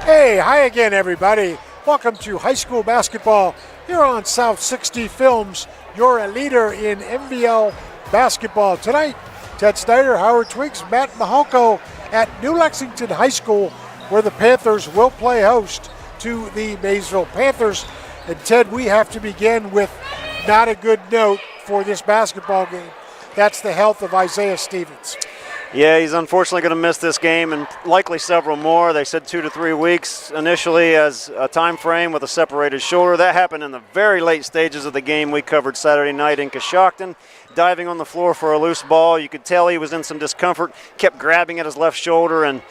Hey, hi again, everybody. Welcome to high school basketball here on South 60 Films, your leader in MVL basketball. Tonight, Ted Snyder, Howard Twiggs, Matt Mahalko at New Lexington High School, where the Panthers will play host to the Maysville Panthers. And Ted, we have to begin with not a good note for this basketball game. That's the health of Isaiah Stevens. Yeah, he's unfortunately going to miss this game and likely several more. They said 2 to 3 weeks initially as a time frame with a separated shoulder. That happened in the very late stages of the game we covered Saturday night in Coshocton. Diving on the floor for a loose ball. You could tell he was in some discomfort, kept grabbing at his left shoulder, and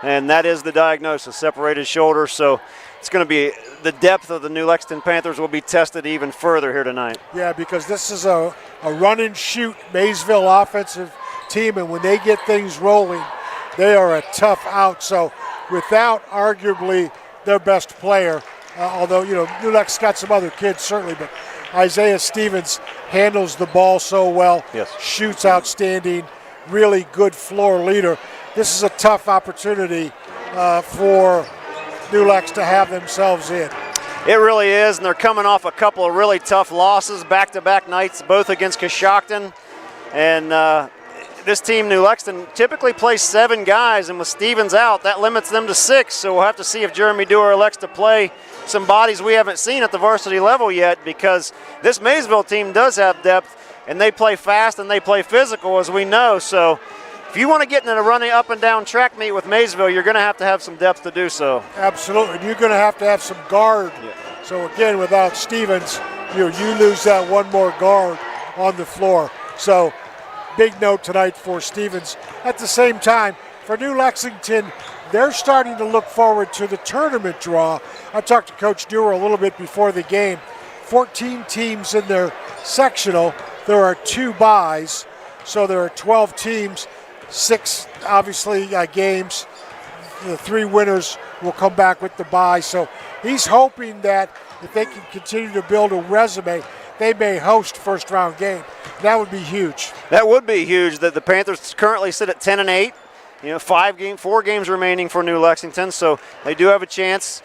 that is the diagnosis, separated shoulder. So it's going to be the depth of the New Lexington Panthers will be tested even further here tonight. Yeah, because this is a run and shoot Maysville offensive team, and when they get things rolling, they are a tough out. So without arguably their best player, although, New Lex got some other kids certainly, but Isaiah Stevens handles the ball so well, yes. Shoots outstanding, really good floor leader. This is a tough opportunity for New Lex to have themselves in. It really is, and they're coming off a couple of really tough losses, back-to-back nights, both against Coshocton. And this team, New Lexington, typically plays 7 guys, and with Stevens out, that limits them to 6. So we'll have to see if Jeremy Dewar elects to play some bodies we haven't seen at the varsity level yet, because this Maysville team does have depth, and they play fast and they play physical, as we know. So if you want to get in a running up and down track meet with Maysville, you're going to have some depth to do so. Absolutely. You're going to have some guard. Yeah. So again, without Stevens, you lose that one more guard on the floor. So big note tonight for Stevens. At the same time, for New Lexington, they're starting to look forward to the tournament draw. I talked to Coach Dewar a little bit before the game. 14 teams in their sectional. There are 2 byes, so there are 12 teams, 6 obviously games. The 3 winners will come back with the bye. So he's hoping that if they can continue to build a resume, they may host first-round game. That would be huge. That would be huge. That the Panthers currently sit at 10-8. 4 games remaining for New Lexington, so they do have a chance.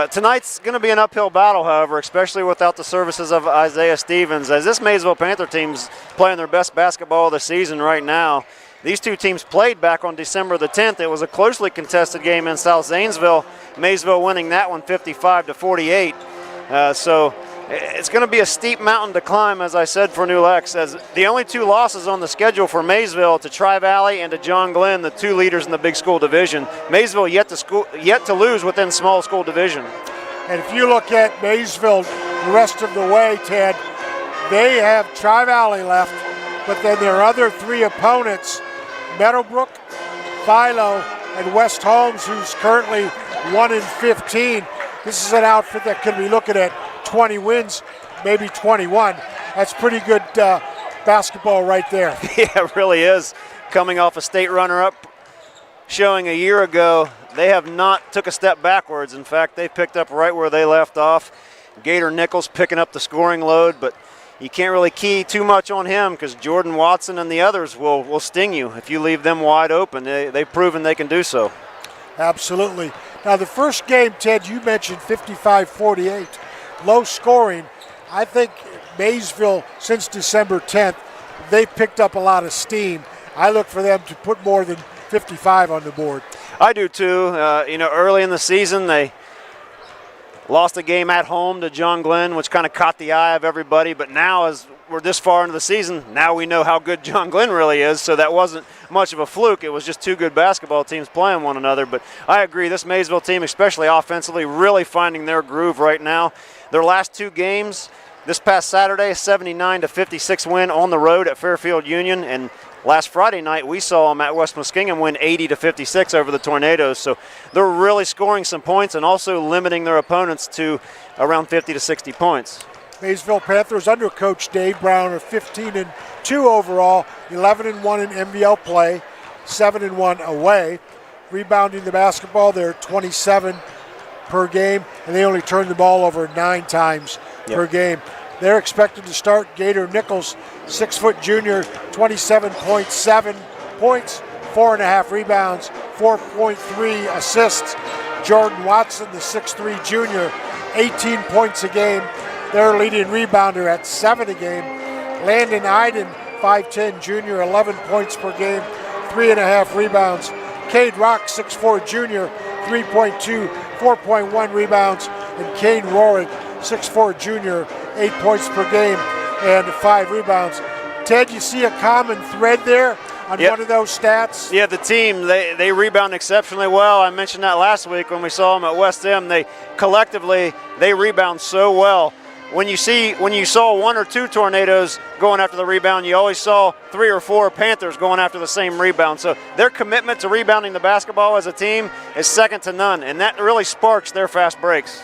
Tonight's going to be an uphill battle, however, especially without the services of Isaiah Stevens, as this Maysville Panther team's playing their best basketball of the season right now. These 2 teams played back on December the 10th. It was a closely contested game in South Zanesville. Maysville winning that one 55-48. So it's going to be a steep mountain to climb, as I said, for New Lex, as the only 2 losses on the schedule for Maysville to Tri-Valley and to John Glenn, the 2 leaders in the big school division. Maysville yet to lose within small school division. And if you look at Maysville the rest of the way, Ted, they have Tri-Valley left, but then their other 3 opponents, Meadowbrook, Philo, and West Holmes, who's currently 1-15. This is an outfit that could be looking at 20 wins, maybe 21. That's pretty good basketball right there. Yeah, it really is. Coming off a state runner-up showing a year ago, they have not took a step backwards. In fact, they picked up right where they left off. Gator Nichols picking up the scoring load, but you can't really key too much on him because Jordan Watson and the others will sting you if you leave them wide open. They've proven they can do so. Absolutely. Now, the first game, Ted, you mentioned 55-48. Low scoring. I think Maysville, since December 10th, they've picked up a lot of steam. I look for them to put more than 55 on the board. I do too. Early in the season, they lost a game at home to John Glenn, which kind of caught the eye of everybody. But now, as we're this far into the season, now we know how good John Glenn really is. So that wasn't much of a fluke. It was just 2 good basketball teams playing one another. But I agree, this Maysville team, especially offensively, really finding their groove right now. Their last 2 games, this past Saturday, a 79-56 win on the road at Fairfield Union, and last Friday night we saw them at West Muskingum win 80-56 over the Tornadoes. So they're really scoring some points and also limiting their opponents to around 50 to 60 points. Maysville Panthers under Coach Dave Brown are 15-2 overall, 11-1 in MVL play, 7-1 away. Rebounding the basketball, they're 27 per game, and they only turn the ball over 9 times per game. They're expected to start Gator Nichols, 6-foot junior, 27.7 points, 4.5 rebounds, 4.3 assists. Jordan Watson, the 6'3 junior, 18 points a game. Their leading rebounder at 7 a game. Landon Iden, 5'10 junior, 11 points per game, 3.5 rebounds. Cade Rock, 6'4 junior, 3.2, 4.1 rebounds. And Kane Rorig, 6'4 junior, 8 points per game and 5 rebounds. Ted, you see a common thread there on one of those stats? Yeah, the team, they rebound exceptionally well. I mentioned that last week when we saw them at West End. They collectively, they rebound so well. When you saw 1 or 2 tornadoes going after the rebound, you always saw 3 or 4 Panthers going after the same rebound. So their commitment to rebounding the basketball as a team is second to none, and that really sparks their fast breaks.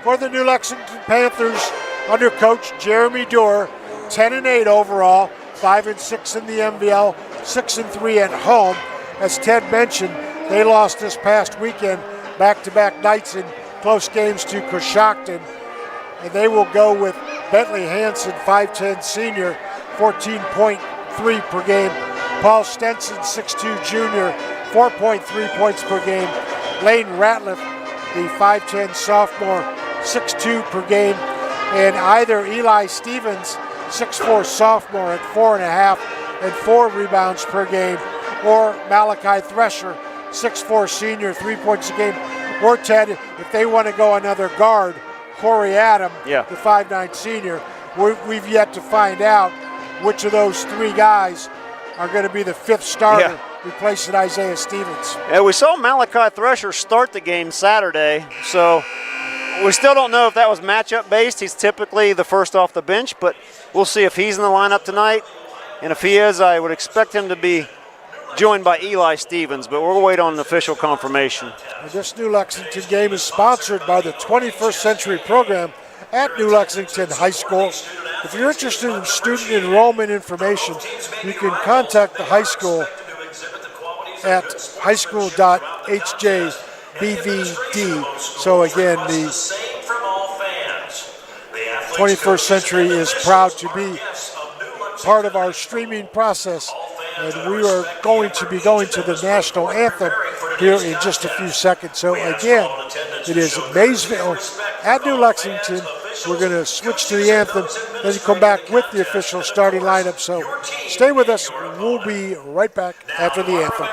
For the New Lexington Panthers, under coach Jeremy Doerr, 10-8 overall, 5-6 in the MVL, 6-3 at home. As Ted mentioned, they lost this past weekend, back-to-back nights in close games to Coshocton. And they will go with Bentley Hansen, 5'10 senior, 14.3 per game. Paul Stenson, 6'2 junior, 4.3 points per game. Lane Ratliff, the 5'10 sophomore, 6'2 per game. And either Eli Stevens, 6'4 sophomore at 4.5 and 4 rebounds per game, or Malachi Thresher, 6'4 senior, 3 points a game. Or Ted, if they want to go another guard, Corey Adam, the 5'9 senior, we've yet to find out which of those 3 guys are going to be the 5th starter replacing Isaiah Stevens. Yeah, we saw Malachi Thresher start the game Saturday, so we still don't know if that was matchup based. He's typically the first off the bench, but we'll see if he's in the lineup tonight. And if he is, I would expect him to be joined by Eli Stevens, but we'll wait on an official confirmation. This New Lexington game is sponsored by the 21st Century Program at New Lexington High School. If you're interested in student enrollment information, you can contact the high school at highschool.hjbvd. So again, the 21st Century is proud to be part of our streaming process, and we are going to be going to the national anthem here in just a few seconds. So again, it is Maysville at New Lexington. We're going to switch to the anthem, then come back with the official starting lineup. So stay with us. We'll be right back after the anthem.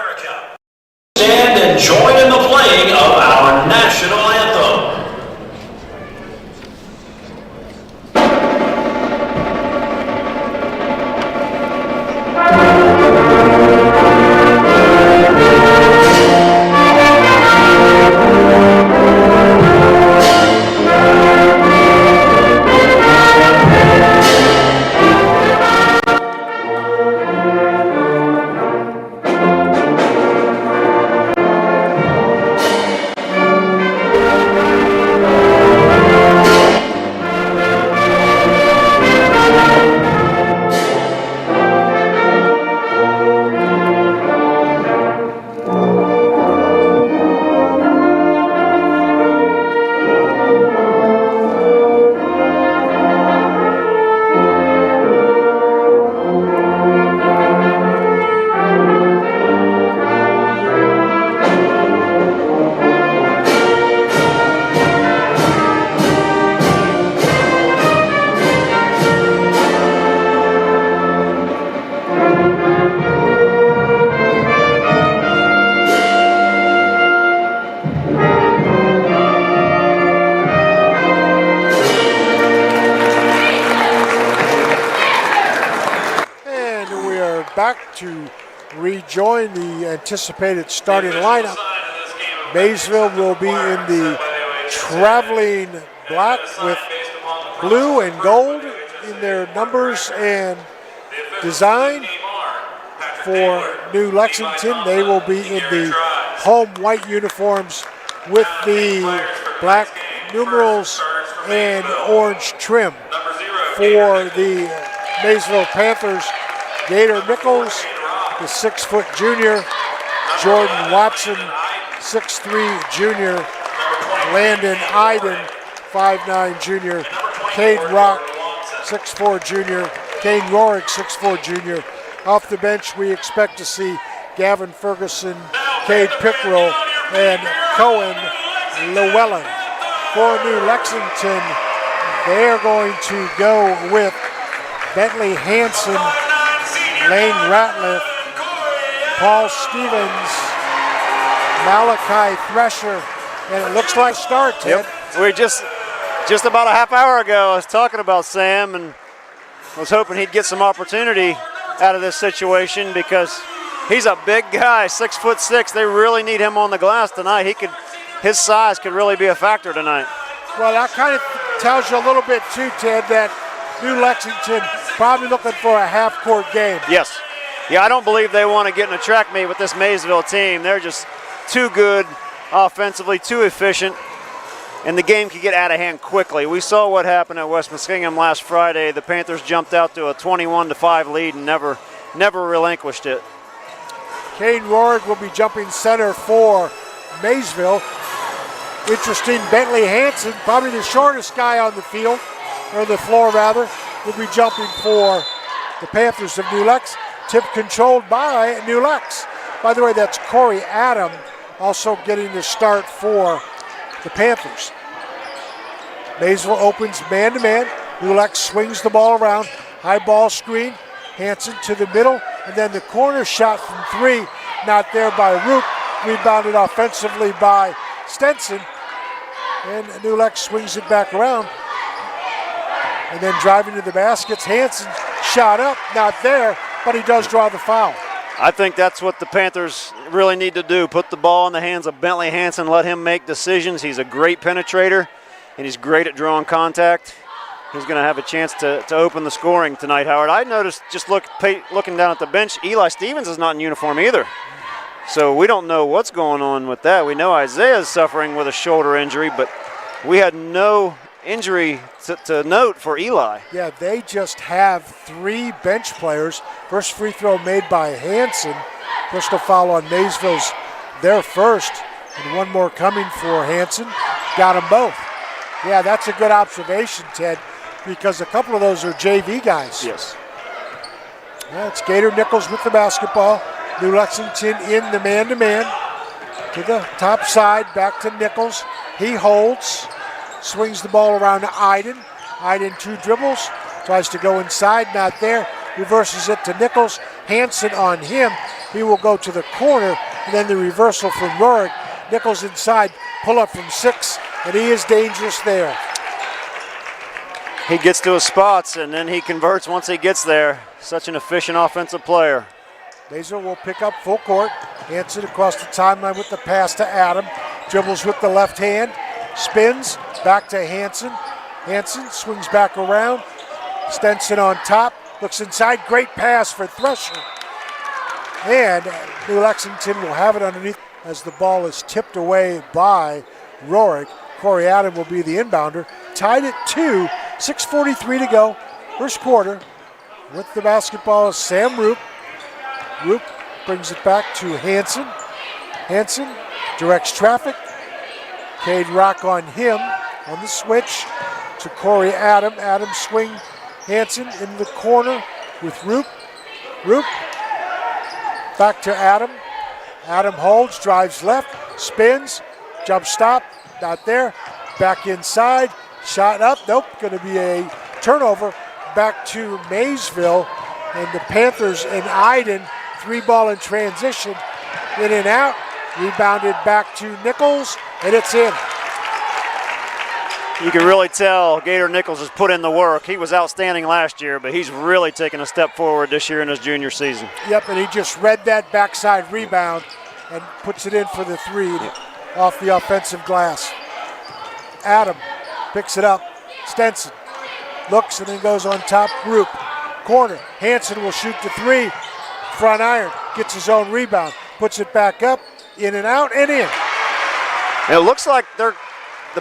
Stand and join in the playing of our national anthem. To rejoin the anticipated starting lineup. Maysville will be in the traveling black with blue and gold in their numbers and design. For New Lexington, they will be in the home white uniforms with the black numerals and orange trim. For the Maysville Panthers, Gator Nichols, the 6-foot junior. Jordan Watson, 6'3 junior. Landon Iden, 5'9 junior. Cade Rock, 6'4 junior. Kane Rorick, 6'4 junior. Off the bench, we expect to see Gavin Ferguson, Cade Pickrell, and Cohen Llewellyn. For New Lexington, they're going to go with Bentley Hansen, Lane Ratliff, Paul Stevens, Malachi Thresher, and it looks like start, Ted. Yep. We just about a half hour ago, I was talking about Sam and was hoping he'd get some opportunity out of this situation because he's a big guy, 6'6". They really need him on the glass tonight. His size could really be a factor tonight. Well, that kind of tells you a little bit too, Ted, that New Lexington probably looking for a half-court game. Yes. Yeah, I don't believe they want to get in a track meet with this Maysville team. They're just too good offensively, too efficient, and the game could get out of hand quickly. We saw what happened at West Muskingum last Friday. The Panthers jumped out to a 21-5 lead and never relinquished it. Kane Rohrig will be jumping center for Maysville. Interesting, Bentley Hansen, probably the shortest guy on the field, or the floor rather, will be jumping for the Panthers of New Lex. Tip controlled by New Lex. By the way, that's Corey Adam also getting the start for the Panthers. Maysville opens man-to-man. New Lex swings the ball around. High ball screen. Hansen to the middle. And then the corner shot from three. Not there by Roop. Rebounded offensively by Stenson. And New Lex swings it back around. And then driving to the baskets. Hansen shot up. Not there. But he does draw the foul. I think that's what the Panthers really need to do. Put the ball in the hands of Bentley Hansen, let him make decisions. He's a great penetrator, and he's great at drawing contact. He's going to have a chance to open the scoring tonight, Howard. I noticed, just looking down at the bench, Eli Stevens is not in uniform either. So we don't know what's going on with that. We know Isaiah is suffering with a shoulder injury, but we had no injury to note for Eli. Yeah, they just have three bench players. First free throw made by Hansen. Personal foul on Maysville's their first. And one more coming for Hansen. Got them both. Yeah, that's a good observation, Ted, because a couple of those are JV guys. Yes. Yeah, it's Gator Nichols with the basketball. New Lexington in the man-to-man. To the top side, back to Nichols. He holds. Swings the ball around to Iden. Iden two dribbles. Tries to go inside, not there. Reverses it to Nichols. Hansen on him. He will go to the corner. And then the reversal from Rohrig. Nichols inside. Pull up from 6. And he is dangerous there. He gets to his spots and then he converts once he gets there. Such an efficient offensive player. Maysville will pick up full court. Hansen across the timeline with the pass to Adam. Dribbles with the left hand. Spins, back to Hansen. Hansen swings back around. Stenson on top, looks inside. Great pass for Thresher. And New Lexington will have it underneath as the ball is tipped away by Rohrig. Corey Adam will be the inbounder. Tied at 2, 6:43 to go. First quarter. With the basketball is Sam Roop. Roop brings it back to Hansen. Hansen directs traffic. Cade Rock on him on the switch to Corey Adam. Adam swing Hansen in the corner with Roop. Roop back to Adam. Adam holds, drives left, spins, jump stop, not there. Back inside, shot up, nope, going to be a turnover. Back to Maysville, and the Panthers and Iden, 3-ball in transition, in and out. Rebounded back to Nichols, and it's in. You can really tell Gator Nichols has put in the work. He was outstanding last year, but he's really taken a step forward this year in his junior season. Yep, and he just read that backside rebound and puts it in for the 3 off the offensive glass. Adam picks it up. Stenson looks and then goes on top. Group. Corner. Hansen will shoot the 3. Front iron. Gets his own rebound. Puts it back up. In and out and in. It looks like the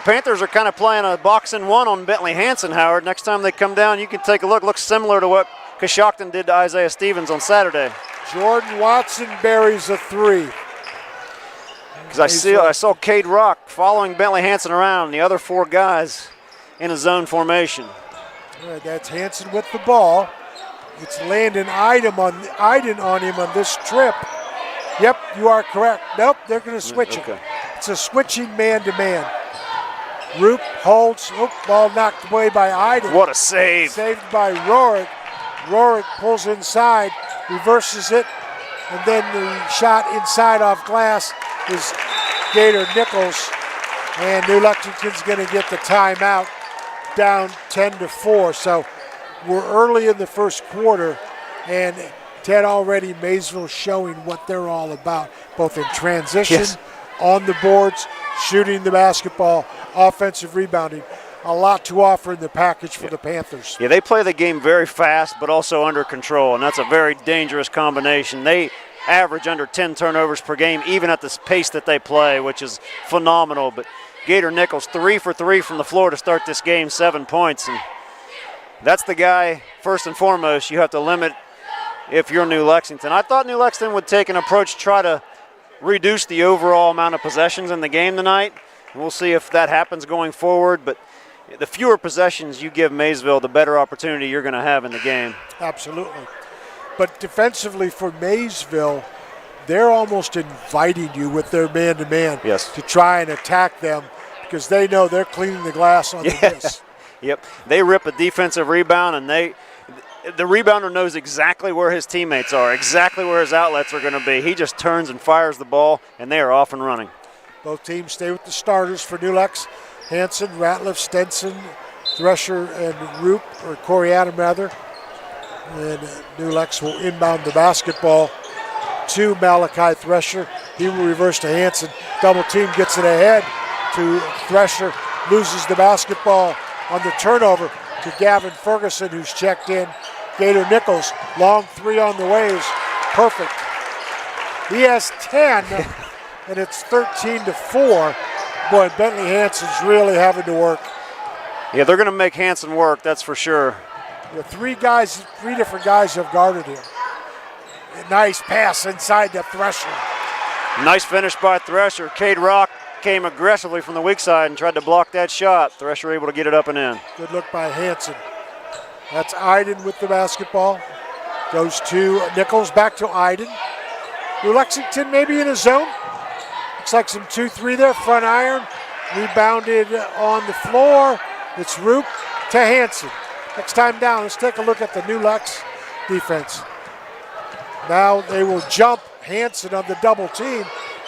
Panthers are kind of playing a boxing one on Bentley Hansen, Howard. Next time they come down, you can take a look. Looks similar to what Coshocton did to Isaiah Stevens on Saturday. Jordan Watson buries a 3. Because I saw Cade Rock following Bentley Hansen around, and the other 4 guys in a zone formation. All right, that's Hansen with the ball. It's Landon Iden on him on this trip. Yep, you are correct. Nope, they're going to switch it. It's a switching man-to-man. Roop holds. Ball knocked away by Iden. What a save. Saved by Rorick. Rorick pulls inside, reverses it, and then the shot inside off glass is Gator Nichols. And New Lexington's going to get the timeout, down 10-4. So we're early in the first quarter, and Ted, already Maysville showing what they're all about, both in transition, on the boards, shooting the basketball, offensive rebounding. A lot to offer in the package for the Panthers. Yeah, they play the game very fast but also under control, and that's a very dangerous combination. They average under 10 turnovers per game, even at this pace that they play, which is phenomenal. But Gator Nichols, 3 for 3 from the floor to start this game, 7 points. And that's the guy, first and foremost, you have to limit if you're New Lexington. I thought New Lexington would take an approach to try to reduce the overall amount of possessions in the game tonight. And we'll see if that happens going forward. But the fewer possessions you give Maysville, the better opportunity you're going to have in the game. Absolutely. But defensively for Maysville, they're almost inviting you with their man-to-man to try and attack them because they know they're cleaning the glass on the miss. Yep. They rip a defensive rebound, and the rebounder knows exactly where his teammates are, exactly where his outlets are going to be. He just turns and fires the ball, and they are off and running. Both teams stay with the starters for New Lex. Hanson, Ratliff, Stenson, Thresher, and Roop, or Corey Adam rather. And New Lex will inbound the basketball to Malachi Thresher. He will reverse to Hanson. Double team gets it ahead to Thresher. Loses the basketball on the turnover to Gavin Ferguson, who's checked in. Gator Nichols, long three on the way is perfect. He has 10, and it's 13-4. Boy, Bentley Hanson's really having to work. Yeah, they're going to make Hanson work, that's for sure. Yeah, three different guys have guarded him. A nice pass inside to Thresher. Nice finish by Thresher. Cade Rock came aggressively from the weak side and tried to block that shot. Thresher able to get it up and in. Good look by Hanson. That's Iden with the basketball. Goes to Nichols, back to Iden. New Lexington maybe in a zone. Looks like some 2-3 there, front iron. Rebounded on the floor. It's Roop to Hanson. Next time down, let's take a look at the New Lex defense. Now they will jump Hanson on the double team.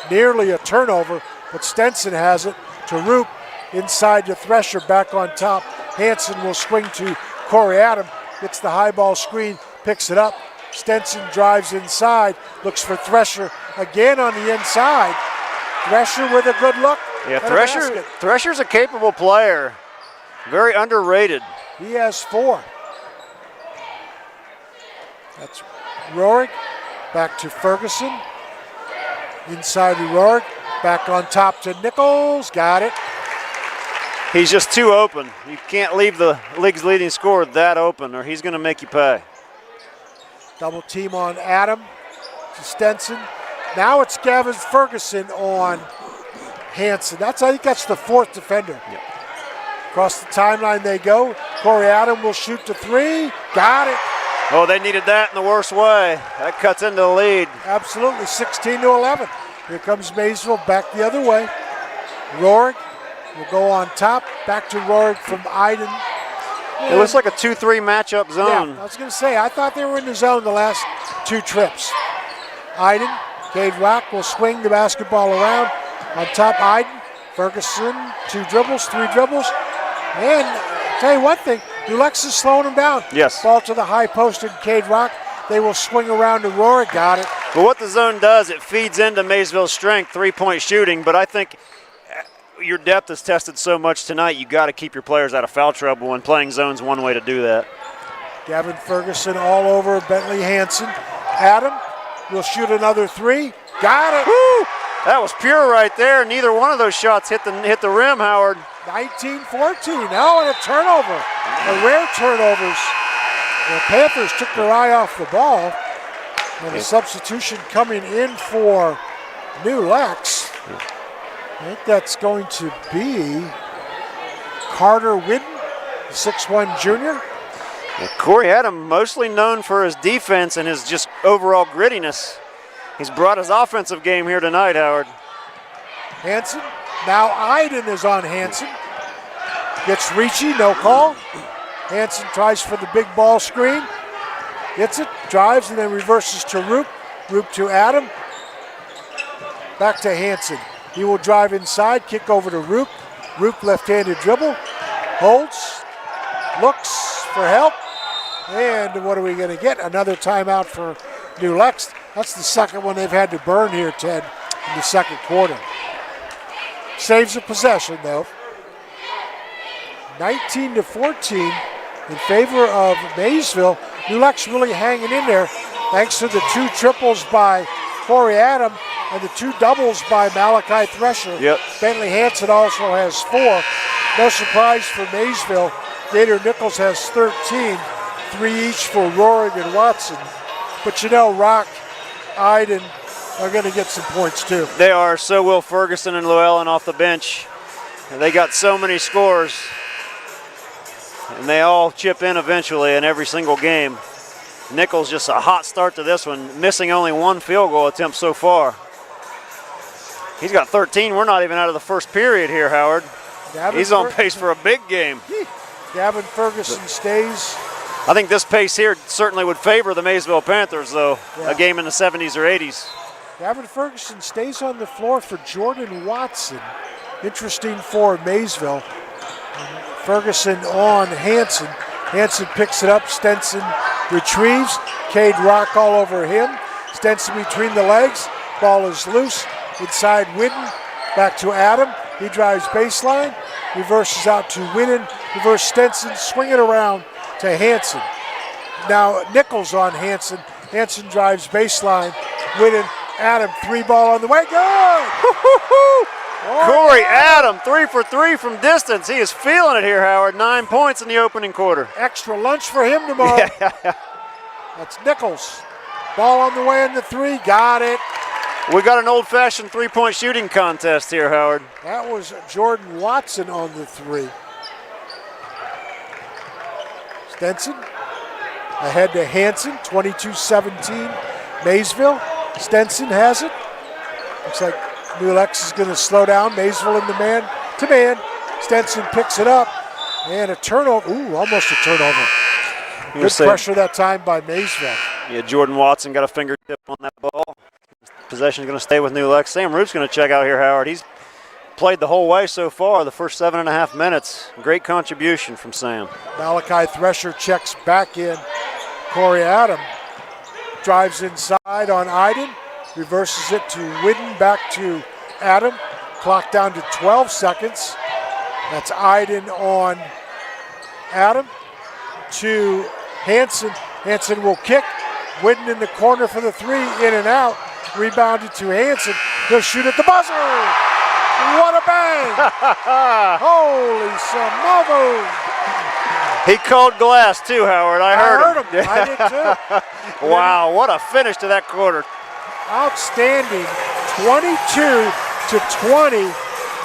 Nearly a turnover, but Stenson has it to Roop. Inside to Thresher, back on top. Hanson will swing to Corey Adam. Gets the high ball screen, picks it up. Stenson drives inside, looks for Thresher again on the inside. Thresher with a good look. Yeah, Thresher's a capable player. Very underrated. He has 4. That's Rorick. Back to Ferguson. Inside to Rorick. Back on top to Nichols. Got it. He's just too open. You can't leave the league's leading scorer that open or he's going to make you pay. Double team on Adam to Stenson. Now it's Gavin Ferguson on Hanson. I think that's the 4th defender. Yep. Across the timeline they go. Corey Adam will shoot to 3. Got it. Oh, they needed that in the worst way. That cuts into the lead. Absolutely, 16-11. Here comes Maysville back the other way. Rorick will go on top. Back to Rorick from Iden. It looks like a 2-3 matchup zone. Yeah, I was going to say, I thought they were in the zone the last 2 trips. Iden, Cade Rock will swing the basketball around. On top, Iden. Ferguson, 2 dribbles, 3 dribbles. And I'll tell you one thing, New Lex is slowing them down. Yes. Ball to the high post and Cade Rock. They will swing around to Rorick. Got it. But what the zone does, it feeds into Maysville's strength, 3-point shooting. But I think your depth is tested so much tonight, you got to keep your players out of foul trouble, and playing zone's one way to do that. Gavin Ferguson all over Bentley Hanson. Adam will shoot another 3. Got it. Woo! That was pure right there. Neither one of those shots hit the rim, Howard. 19-14. Now and a turnover. A rare turnovers. The Panthers took their eye off the ball. And a substitution coming in for New Lex. I think that's going to be Carter Whidden, the 6'1 junior. Yeah, Corey Adam, mostly known for his defense and his just overall grittiness. He's brought his offensive game here tonight, Howard. Hanson. Now Iden is on Hanson. Gets Ricci, no call. Hanson tries for the big ball screen. Gets it, drives, and then reverses to Roop. Roop to Adam. Back to Hanson. He will drive inside, kick over to Roop. Roop left-handed dribble. Holds. Looks for help. And what are we going to get? Another timeout for New Lex. That's the second one they've had to burn here, Ted, in the second quarter. Saves a possession, though. 19-14 in favor of Maysville. New Lex really hanging in there thanks to the 2 triples by Corey Adam and the 2 doubles by Malachi Thresher. Yep. Bentley Hanson also has 4. No surprise for Maysville. Gator Nichols has 13, 3 each for Rohrig and Watson. But you know, Rock, Iden are going to get some points too. They are. So will Ferguson and Llewellyn off the bench. And they got so many scores. And they all chip in eventually in every single game. Nichols just a hot start to this one, missing only 1 field goal attempt so far. He's got 13. We're not even out of the first period here, Howard. He's on pace for a big game. Gavin Ferguson stays. I think this pace here certainly would favor the Maysville Panthers, though. Yeah. A game in the 70s or 80s. Gavin Ferguson stays on the floor for Jordan Watson. Interesting for Maysville. Ferguson on Hanson. Hanson picks it up. Stenson retrieves. Cade Rock all over him. Stenson between the legs. Ball is loose. Inside Whidden. Back to Adam. He drives baseline. Reverses out to Whidden. Reverse Stenson. Swing it around to Hanson. Now Nichols on Hanson. Hanson drives baseline. Whidden. Adam, 3 ball on the way. Good! Corey Adam, 3 for 3 from distance. He is feeling it here, Howard. 9 points in the opening quarter. Extra lunch for him tomorrow. That's Nichols. Ball on the way in the 3. Got it. We got an old-fashioned 3-point shooting contest here, Howard. That was Jordan Watson on the 3. Stenson ahead to Hanson, 22-17. Maysville. Stenson has it. Looks like New Lex is going to slow down. Maysville in the man-to-man. Stenson picks it up. And a turnover. Ooh, almost a turnover. Good pressure that time by Maysville. Yeah, Jordan Watson got a fingertip on that ball. Possession is going to stay with New Lex. Sam Roop's going to check out here, Howard. He's played the whole way so far, the first 7.5 minutes. Great contribution from Sam. Malachi Thresher checks back in. Corey Adam drives inside on Iden. Reverses it to Whidden, back to Adam. Clock down to 12 seconds. That's Iden on Adam. To Hanson. Hanson will kick. Whidden in the corner for the 3, in and out. Rebounded to Hanson. He'll shoot at the buzzer. What a bang! Holy Samovo! He called glass too, Howard. I heard him. I did too. Wow, what a finish to that quarter. Outstanding. 22-20.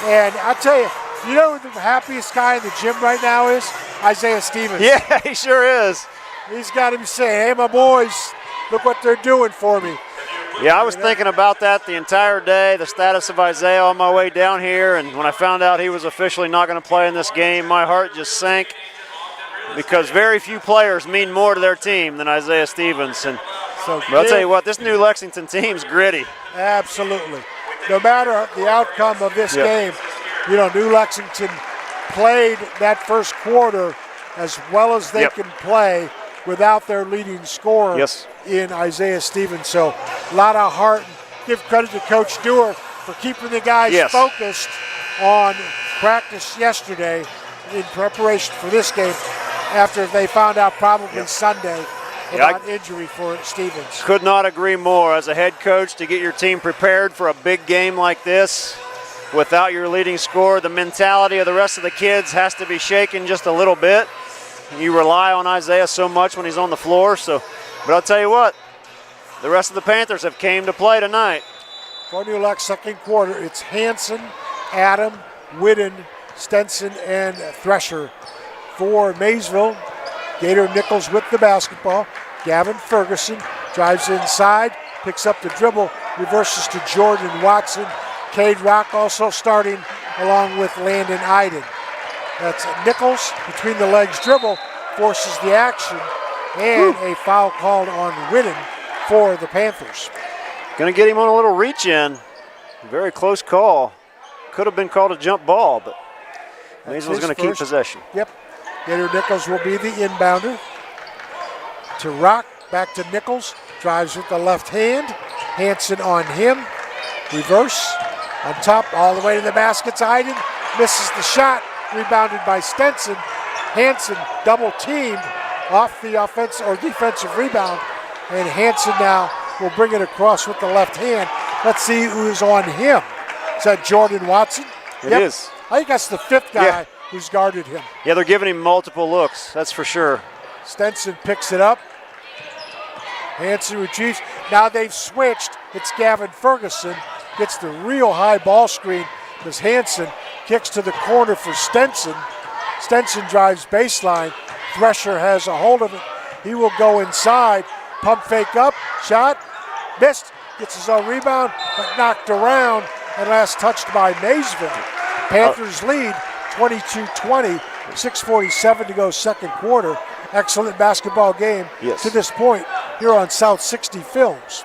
And I tell you, you know who the happiest guy in the gym right now is? Isaiah Stevens. Yeah, he sure is. He's got him saying, hey, my boys, look what they're doing for me. Yeah, I was thinking about that the entire day, the status of Isaiah on my way down here, and when I found out he was officially not going to play in this game, my heart just sank because very few players mean more to their team than Isaiah Stevens. But I'll tell you what, this new Lexington team's gritty. Absolutely. No matter the outcome of this game, you know, New Lexington played that first quarter as well as they can play without their leading scorer in Isaiah Stevens. So a lot of heart. Give credit to Coach Dewar for keeping the guys focused on practice yesterday in preparation for this game after they found out probably Sunday about injury for Stevens. Could not agree more. As a head coach, to get your team prepared for a big game like this without your leading scorer, the mentality of the rest of the kids has to be shaken just a little bit. You rely on Isaiah so much when he's on the floor. But I'll tell you what, the rest of the Panthers have came to play tonight. For New Lex, second quarter, it's Hanson, Adam, Whidden, Stenson, and Thresher. For Maysville, Gator Nichols with the basketball. Gavin Ferguson drives inside, picks up the dribble, reverses to Jordan Watson. Cade Rock also starting along with Landon Iden. That's Nichols between the legs dribble, forces the action, and a foul called on Whitten for the Panthers. Going to get him on a little reach in. Very close call. Could have been called a jump ball, but Maysville's going to keep possession. Yep. Gator Nichols will be the inbounder. To Rock, back to Nichols. Drives with the left hand. Hanson on him. Reverse. On top, all the way to the basket. Iden misses the shot. Rebounded by Stenson. Hanson double teamed off the offense or defensive rebound. And Hanson now will bring it across with the left hand. Let's see who's on him. Is that Jordan Watson? It is. I think that's the fifth guy who's guarded him. Yeah, they're giving him multiple looks, that's for sure. Stenson picks it up. Hanson retrieves. Now they've switched. It's Gavin Ferguson. Gets the real high ball screen as Hanson kicks to the corner for Stenson. Stenson drives baseline. Thresher has a hold of it. He will go inside. Pump fake up. Shot. Missed. Gets his own rebound, but knocked around and last touched by Maysville. Panthers lead 22-20. 6:47 to go second quarter. Excellent basketball game to this point here on South 60 Films.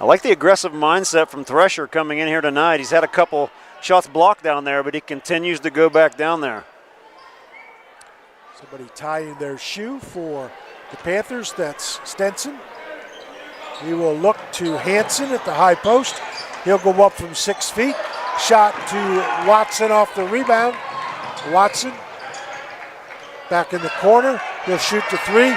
I like the aggressive mindset from Thresher coming in here tonight. He's had a couple shots blocked down there, but he continues to go back down there. Somebody tying their shoe for the Panthers. That's Stenson. He will look to Hanson at the high post. He'll go up from 6 feet. Shot to Watson off the rebound. Watson back in the corner. He'll shoot the three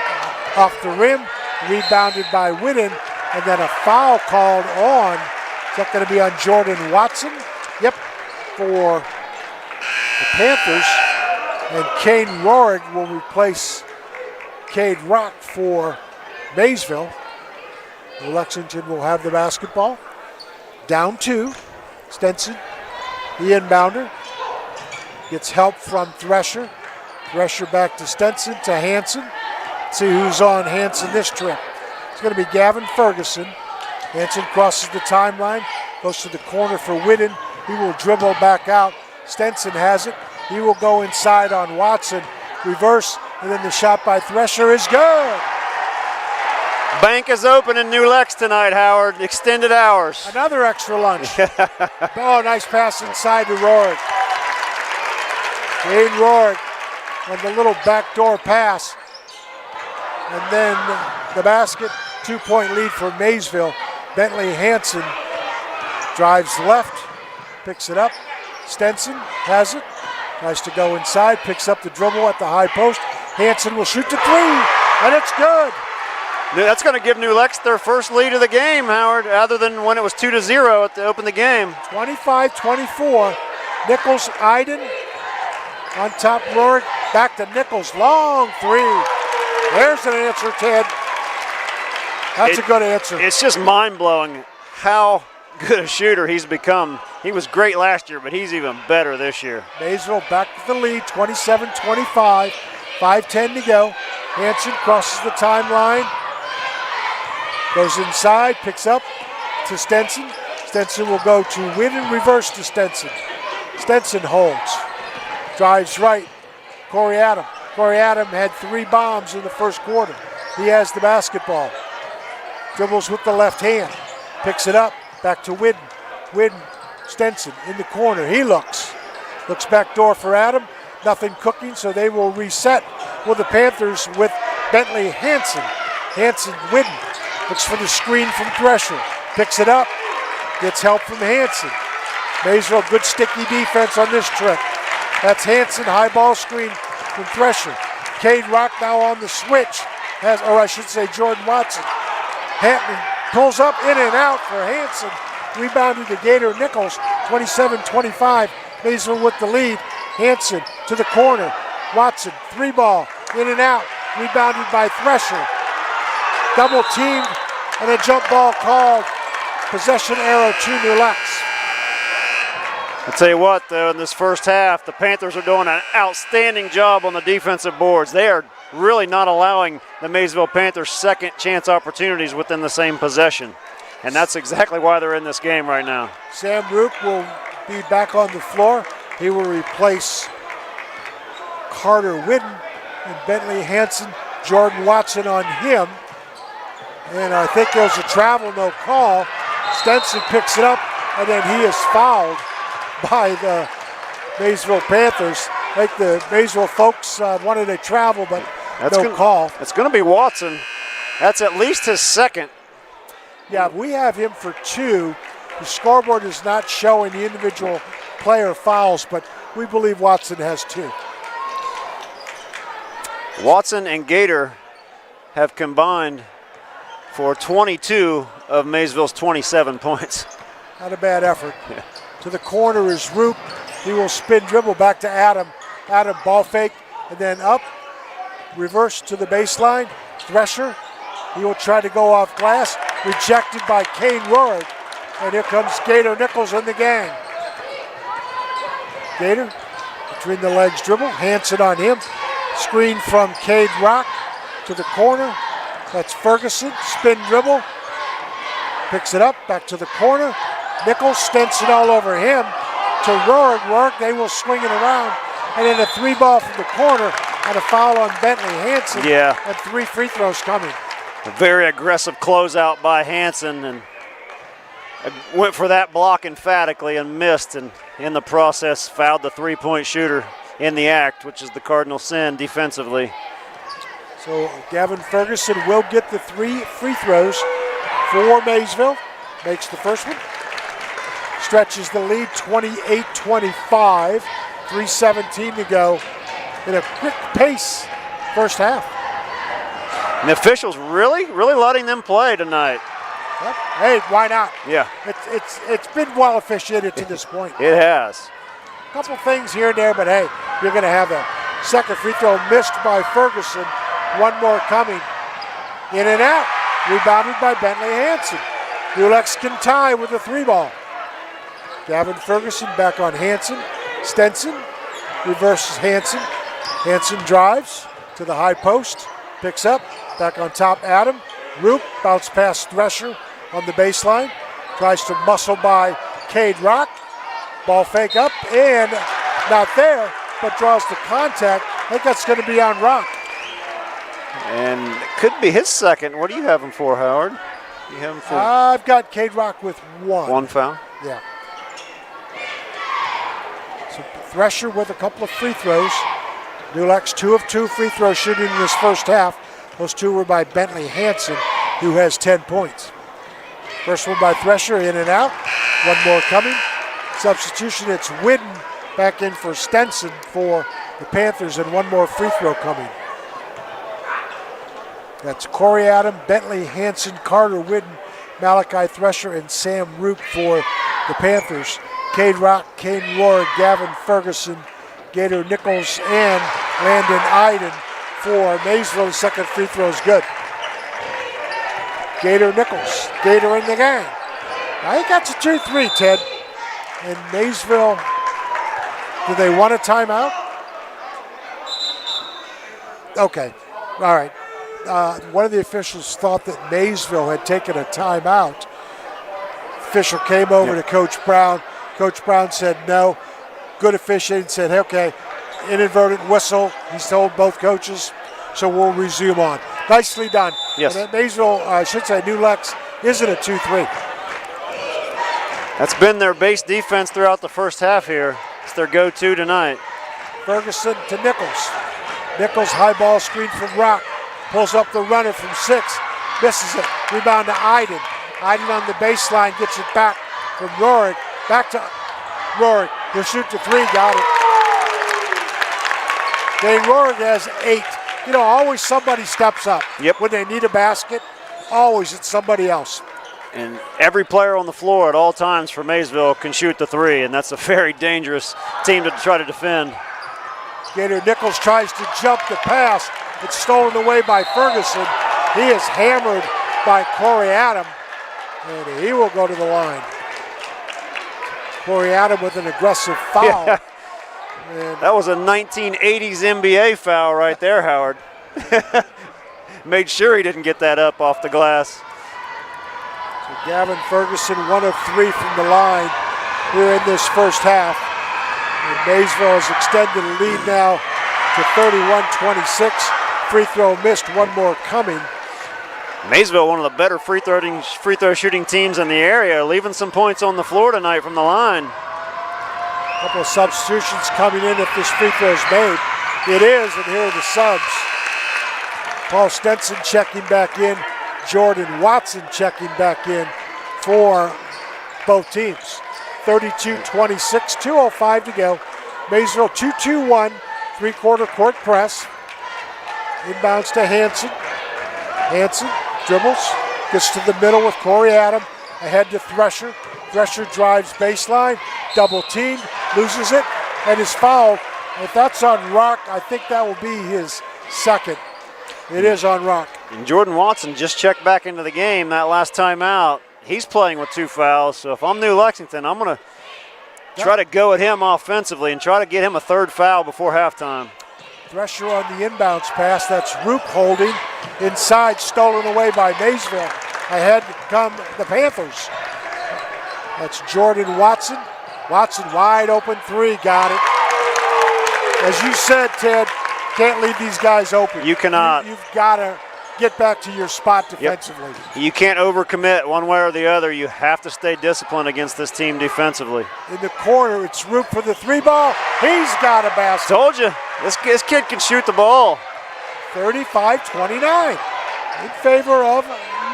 off the rim. Rebounded by Whitten. And then a foul called on. Is that going to be on Jordan Watson? Yep, for the Panthers. And Kane Rohrig will replace Cade Rock for Maysville. Lexington will have the basketball. Down 2. Stenson, the inbounder. Gets help from Thresher. Thresher back to Stenson, to Hanson. See who's on Hanson this trip. It's going to be Gavin Ferguson. Hanson crosses the timeline, goes to the corner for Whitten. He will dribble back out. Stenson has it. He will go inside on Watson. Reverse, and then the shot by Thresher is good. Bank is open in New Lex tonight, Howard. Extended hours. Another extra lunch. Oh, nice pass inside to Rohrig. Wayne Rohrig on the little backdoor pass. And then the basket, 2-point lead for Maysville. Bentley Hanson drives left, picks it up. Stenson has it, tries to go inside, picks up the dribble at the high post. Hanson will shoot the three, and it's good. That's going to give New Lex their first lead of the game, Howard, other than when it was 2-0 to open the game. 25-24. Nichols, Iden on top. Rohrig back to Nichols. Long three. There's an answer, Ted. That's a good answer. It's just mind-blowing how good a shooter he's become. He was great last year, but he's even better this year. Maysville back to the lead, 27-25. 5:10 to go. Hanson crosses the timeline. Goes inside, picks up to Stenson. Stenson will go to Whitten, reverse to Stenson. Stenson holds. Drives right. Corey Adam. Corey Adam had 3 bombs in the first quarter. He has the basketball. Dribbles with the left hand. Picks it up. Back to Whitten. Whitten, Stenson in the corner. He looks. Looks back door for Adam. Nothing cooking, so they will reset with the Panthers with Bentley Hanson. Hanson, Whitten. Looks for the screen from Thresher. Picks it up. Gets help from Hanson. Maysville, good sticky defense on this trip. That's Hanson, high ball screen from Thresher. Cade Rock now on the switch. Jordan Watson. Hampton pulls up, in and out for Hanson. Rebounded to Gator Nichols. 27-25. Maysville with the lead. Hanson to the corner. Watson, 3 ball, in and out. Rebounded by Thresher. Double teamed and a jump ball called. Possession arrow to New Lex. I'll tell you what, though, in this first half, the Panthers are doing an outstanding job on the defensive boards. They are really not allowing the Maysville Panthers second chance opportunities within the same possession. And that's exactly why they're in this game right now. Sam Roop will be back on the floor. He will replace Carter Whidden and Bentley Hansen. Jordan Watson on him. And I think there's a travel, no call. Stenson picks it up, and then he is fouled by the Maysville Panthers. I think the Maysville folks wanted a travel, but call. It's going to be Watson. That's at least his second. Yeah, we have him for 2. The scoreboard is not showing the individual player fouls, but we believe Watson has 2. Watson and Gator have combined for 22 of Maysville's 27 points. Not a bad effort. Yeah. To the corner is Roop. He will spin dribble back to Adam. Adam ball fake and then up. Reverse to the baseline. Thresher. He will try to go off glass. Rejected by Kane Rohrig. And here comes Gator Nichols in the gang. Gator between the legs dribble. Hansen on him. Screen from Cade Rock to the corner. That's Ferguson. Spin dribble. Picks it up. Back to the corner. Nichols, Stenson all over him. To Rohrig. Rohrig, they will swing it around. And then a 3-ball from the corner and a foul on Bentley Hansen. Yeah. And 3 free throws coming. A very aggressive closeout by Hansen, and went for that block emphatically and missed, and in the process fouled the 3-point shooter in the act, which is the cardinal sin defensively. So Gavin Ferguson will get the 3 free throws for Maysville. Makes the first one. Stretches the lead 28-25. 3:17 to go in a quick pace first half. And the officials really letting them play tonight. Yep. Hey, why not? Yeah. It's been well officiated to this point. It has. A couple things here and there, but hey, you're going to have a second free throw missed by Ferguson. One more coming. In and out. Rebounded by Bentley Hansen. New Lexington tie with a 3-ball. Gavin Ferguson back on Hansen. Stenson reverses Hansen. Hansen drives to the high post. Picks up. Back on top, Adam. Roop bounce past Thresher on the baseline. Tries to muscle by Cade Rock. Ball fake up and not there, but draws the contact. I think that's going to be on Rock. And it could be his second. What do you have him for, Howard? You have him for? I've got Cade Rock with 1. 1 foul? Yeah. So Thresher with a couple of free throws. New Lex 2 of 2 free throw shooting in this first half. Those 2 were by Bentley Hansen, who has 10 points. First one by Thresher, in and out. One more coming. Substitution, it's Whidden back in for Stenson for the Panthers, and one more free throw coming. That's Corey Adam, Bentley Hansen, Carter Whidden, Malachi Thresher, and Sam Roop for the Panthers. Cade Rock, Kane Rohrig, Gavin Ferguson, Gator Nichols, and Landon Iden for Maysville. The second free throw is good. Gator Nichols, Gator in the game. Now he got to 2-3, Ted. And Maysville, do they want a timeout? Okay, all right. One of the officials thought that Maysville had taken a timeout. Official came over to Coach Brown. Coach Brown said no. Good officiating, said, okay, inadvertent whistle. He's told both coaches, so we'll resume on. Nicely done. Yes. And Maysville, I should say, New Lex isn't a 2-3. That's been their base defense throughout the first half here. It's their go-to tonight. Ferguson to Nichols. Nichols, high ball screen from Rock. Pulls up the runner from 6. Misses it. Rebound to Iden. Iden on the baseline gets it back from Rohrig. Back to Rohrig. He'll shoot to 3. Got it. Dane Rohrig has 8. You know, always somebody steps up. Yep. When they need a basket, always it's somebody else. And every player on the floor at all times for Maysville can shoot the 3, and that's a very dangerous team to try to defend. Gator Nichols tries to jump the pass. It's stolen away by Ferguson. He is hammered by Corey Adam, and he will go to the line. Corey Adam with an aggressive foul. Yeah. That was a 1980s NBA foul right there, Howard. Made sure he didn't get that up off the glass. So Gavin Ferguson, 1 of 3 from the line here in this first half. And Maysville has extended the lead now to 31-26. Free throw missed, one more coming. Maysville, one of the better free throw shooting teams in the area, leaving some points on the floor tonight from the line. A couple of substitutions coming in if this free throw is made. It is, and here are the subs. Paul Stenson checking back in. Jordan Watson checking back in for both teams. 32-26, 2:05 to go. Maysville 2-2-1, three-quarter court press. Inbounds to Hanson. Hanson dribbles, gets to the middle with Corey Adam. Ahead to Thresher. Thresher drives baseline, double teamed, loses it, and is fouled. If that's on Rock, I think that will be his second. It is on Rock. And Jordan Watson just checked back into the game that last time out. He's playing with 2 fouls, so if I'm New Lexington, I'm going to try to go at him offensively and try to get him a 3rd foul before halftime. Thresher on the inbounds pass. That's Roop holding. Inside, stolen away by Maysville. Ahead come the Panthers. That's Jordan Watson. Watson wide open 3, got it. As you said, Ted, can't leave these guys open. You cannot. You've got to get back to your spot defensively. Yep. You can't overcommit one way or the other. You have to stay disciplined against this team defensively. In the corner, it's Roop for the 3 ball. He's got a basket. Told you, this kid can shoot the ball. 35-29 in favor of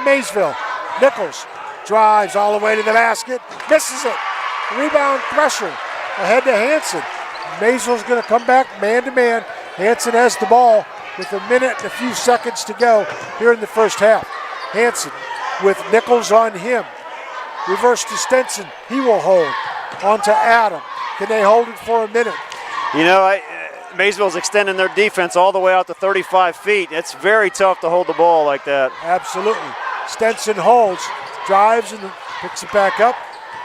Maysville. Nichols drives all the way to the basket, misses it. Rebound Thresher, ahead to Hanson. Maysville's going to come back man-to-man. Hanson has the ball with a minute and a few seconds to go here in the first half. Hanson with Nichols on him. Reverse to Stenson, he will hold. On to Adam. Can they hold it for a minute? You know, Maysville's extending their defense all the way out to 35 feet. It's very tough to hold the ball like that. Absolutely. Stenson holds, drives and picks it back up.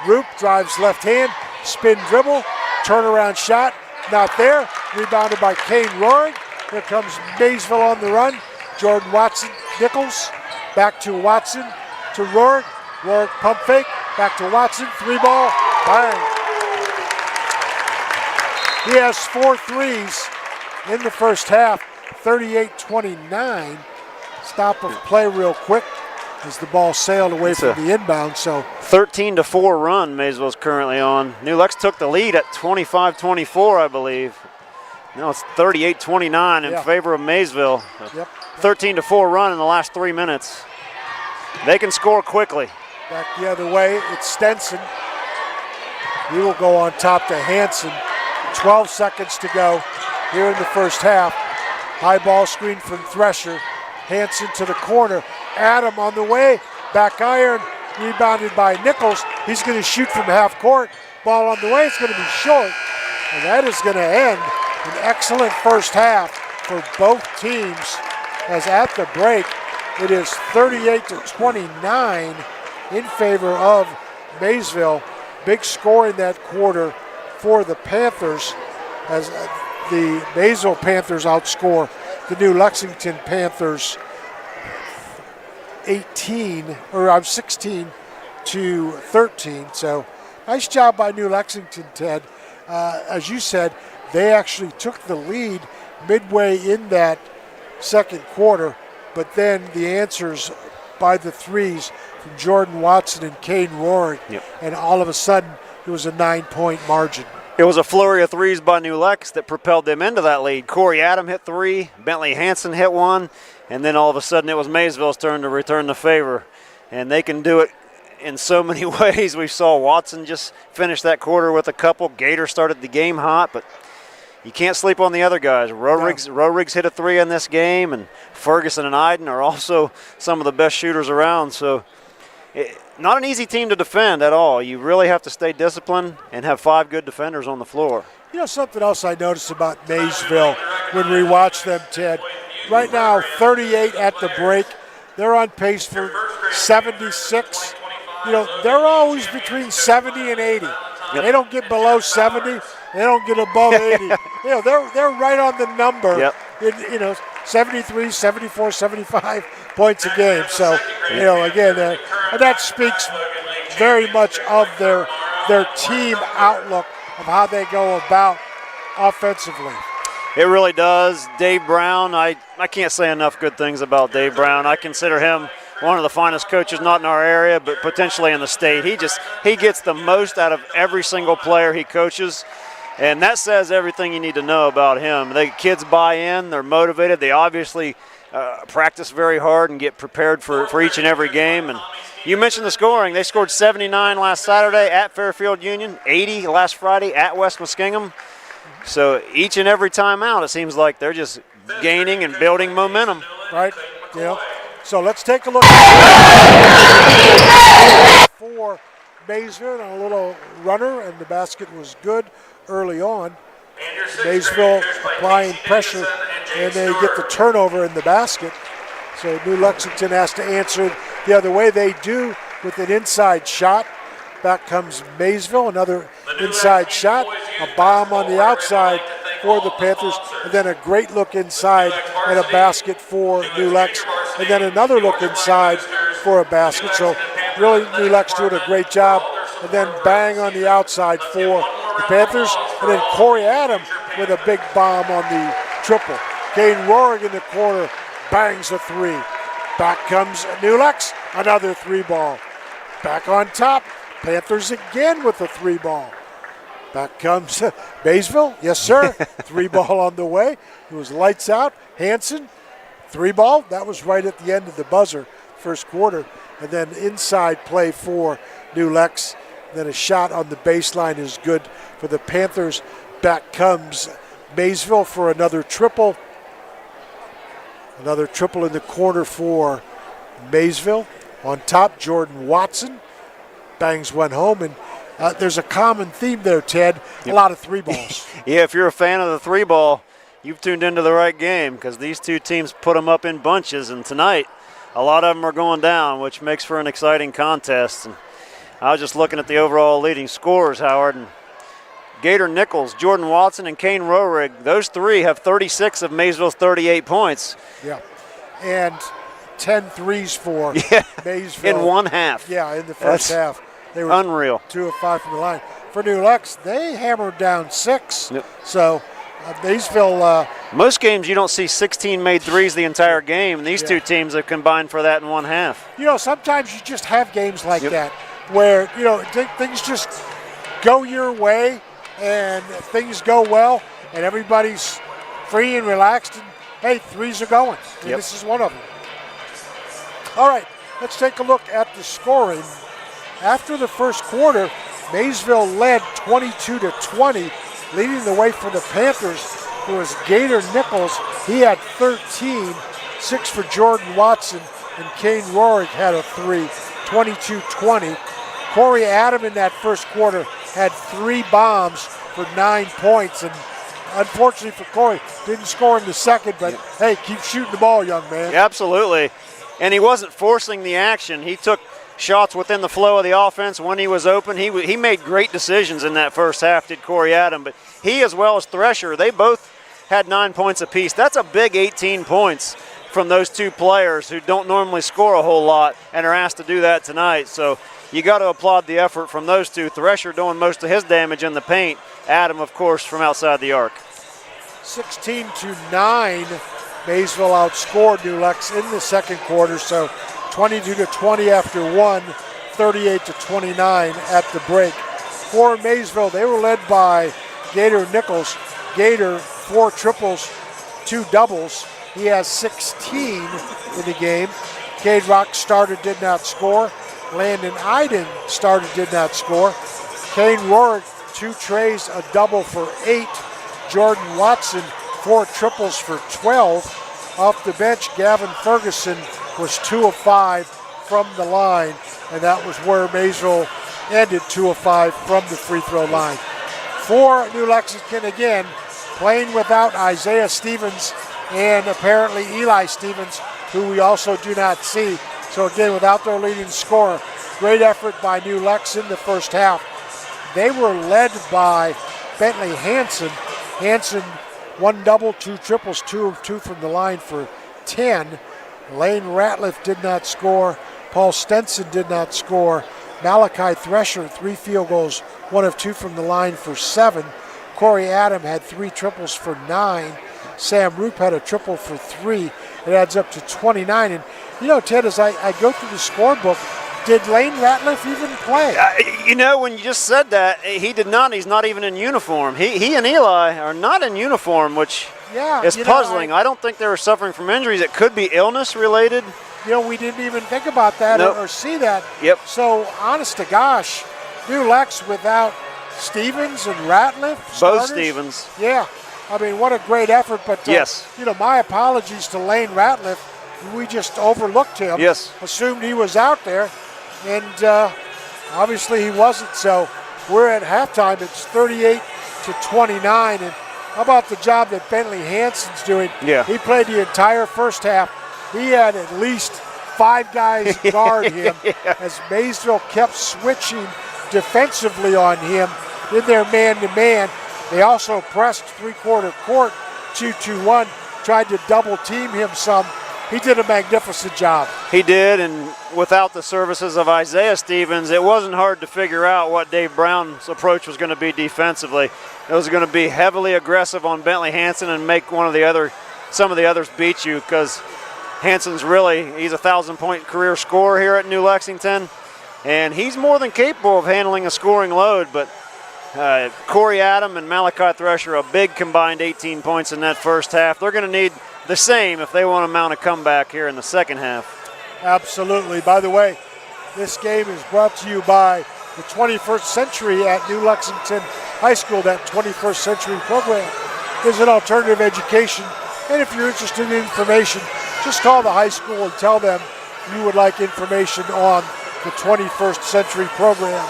Roop drives left hand, spin dribble, turnaround shot, not there. Rebounded by Kane Roaring. Here comes Maysville on the run. Jordan Watson, Nichols, back to Watson, to Roaring. Roaring pump fake, back to Watson, 3 ball, bang. He has 4 threes in the first half, 38-29. Stop of play real quick as the ball sailed away from the inbound. So 13-4 run Maysville's currently on. New Lex took the lead at 25-24, I believe. Now it's 38-29 in favor of Maysville. 13-4 run in the last 3 minutes. They can score quickly. Back the other way, it's Stenson. He will go on top to Hanson. 12 seconds to go here in the first half. High ball screen from Thresher. Hanson to the corner. Adam on the way. Back iron. Rebounded by Nichols. He's going to shoot from half court. Ball on the way. It's going to be short. And that is going to end an excellent first half for both teams. As at the break, it is 38-29 in favor of Maysville. Big score in that quarter for the Panthers as the Maysville Panthers outscore the New Lexington Panthers 16-13. So nice job by New Lexington, Ted. As you said, they actually took the lead midway in that second quarter, but then the answers by the threes from Jordan Watson and Kane Roaring, and all of a sudden it was a 9-point margin. It was a flurry of threes by New Lex that propelled them into that lead. Corey Adam hit 3, Bentley Hanson hit 1, and then all of a sudden it was Maysville's turn to return the favor. And they can do it in so many ways. We saw Watson just finish that quarter with a couple. Gator started the game hot, but you can't sleep on the other guys. Roerig's hit a 3 in this game, and Ferguson and Iden are also some of the best shooters around. So not an easy team to defend at all. You really have to stay disciplined and have 5 good defenders on the floor. You know, something else I noticed about Maysville when we watch them, Ted. Right now, 38 at the break. They're on pace for 76. You know, they're always between 70 and 80. They don't get below 70. They don't get above 80. You know, they're right on the number in 73, 74, 75 points a game. So, again, and that speaks very much of their team outlook of how they go about offensively. It really does. Dave Brown, I can't say enough good things about Dave Brown. I consider him one of the finest coaches, not in our area, but potentially in the state. He gets the most out of every single player he coaches, and that says everything you need to know about him. The kids buy in, they're motivated, they obviously practice very hard and get prepared for each and every game. And you mentioned the scoring. They scored 79 last Saturday at Fairfield Union, 80 last Friday at West Muskingum. So each and every time out, it seems like they're just gaining and building momentum. Right, So let's take a look for Maysville, and a little runner, and the basket was good early on. Maysville applying pressure, and they get the turnover in the basket. So New Lexington has to answer the other way. They do with an inside shot. Back comes Maysville, another inside shot, a bomb on the outside for the Panthers, and then a great look inside and a basket for New Lex, and then another look inside for a basket. So really New Lex doing a great job, and then bang on the outside for the Panthers, and then Corey Adam with a big bomb on the triple. Kane Rohrig in the corner bangs a three. Back comes New Lex, another three ball. Back on top, Panthers again with a three ball. Back comes Maysville, yes sir, three ball on the way. It was lights out. Hansen, three ball. That was right at the end of the buzzer, first quarter. And then inside play for New Lex. Then a shot on the baseline is good for the Panthers. Back comes Maysville for another triple. Another triple in the corner for Maysville. On top, Jordan Watson bangs one home, and there's a common theme there, Ted. A lot of three balls. Yeah, if you're a fan of the three ball, you've tuned into the right game, because these two teams put them up in bunches, and tonight a lot of them are going down, which makes for an exciting contest. And I was just looking at the overall leading scorers, Howard, and Gator Nichols, Jordan Watson, and Kane Rohrig, those three have 36 of Maysville's 38 points. Yeah, and 10 threes for Maysville. In one half. Yeah, in the first half. They were unreal. 2 of 5 from the line. For New Lex, they hammered down 6. Yep. So Maysville. Most games you don't see 16 made threes the entire game. These two teams have combined for that in one half. Sometimes you just have games like that where, things just go your way and things go well and everybody's free and relaxed and, hey, threes are going. And this is one of them. All right, let's take a look at the scoring. After the first quarter, Maysville led 22-20, leading the way for the Panthers. It was Gator Nichols. He had 13, 6 for Jordan Watson, and Kane Rohrig had a 3, 22-20. Corey Adam in that first quarter had 3 bombs for 9 points, and unfortunately for Corey, didn't score in the second, but hey, keep shooting the ball, young man. Absolutely. And he wasn't forcing the action. He took shots within the flow of the offense when he was open. He made great decisions in that first half, did Corey Adam. But he, as well as Thresher, they both had 9 points apiece. That's a big 18 points from those two players who don't normally score a whole lot and are asked to do that tonight. So you got to applaud the effort from those two. Thresher doing most of his damage in the paint. Adam, of course, from outside the arc. 16-9. Maysville outscored New Lex in the second quarter, so 22-20 after 1, 38-29 at the break. For Maysville, they were led by Gator Nichols. Gator, 4 triples, 2 doubles. He has 16 in the game. Cade Rock started, did not score. Landon Iden started, did not score. Kane Rohrig, 2 trays, a double for 8. Jordan Watson, 4 triples for 12. Off the bench, Gavin Ferguson was 2 of 5 from the line, and that was where Maysville ended, 2 of 5 from the free throw line. For New Lexington, again, playing without Isaiah Stevens and apparently Eli Stevens, who we also do not see. So again, without their leading scorer, great effort by New Lex in the first half. They were led by Bentley Hansen. Hansen 1 double, 2 triples, 2 of 2 from the line for 10. Lane Ratliff did not score. Paul Stenson did not score. Malachi Thresher, 3 field goals, 1 of 2 from the line for 7. Corey Adam had 3 triples for 9. Sam Roop had a triple for 3. It adds up to 29. And, you know, Ted, as I go through the scorebook, did Lane Ratliff even play? You know, when you just said that, he did not. He's not even in uniform. He and Eli are not in uniform, which is puzzling. I don't think they were suffering from injuries. It could be illness related. You know, we didn't even think about that or see that. Yep. So, honest to gosh, New Lex without Stevens and Ratliff. Both starters? Stevens. Yeah. I mean, what a great effort. But, yes. You know, my apologies to Lane Ratliff. We just overlooked him. Yes. Assumed he was out there. And obviously he wasn't. So we're at halftime. It's 38-29. And how about the job that Bentley Hansen's doing? Yeah. He played the entire first half. He had at least 5 guys guard him as Maysville kept switching defensively on him in their man-to-man. They also pressed three-quarter court, 2-2-1, tried to double team him some. He did a magnificent job. He did, and without the services of Isaiah Stevens, it wasn't hard to figure out what Dave Brown's approach was going to be defensively. It was going to be heavily aggressive on Bentley Hansen and make some of the others beat you, because Hansen's he's a 1,000-point career scorer here at New Lexington, and he's more than capable of handling a scoring load. But Corey Adam and Malachi Thresher, a big combined 18 points in that first half. They're going to need the same if they want to mount a comeback here in the second half. Absolutely. By the way, this game is brought to you by the 21st Century at New Lexington High School. That 21st Century program is an alternative education. And if you're interested in information, just call the high school and tell them you would like information on the 21st Century program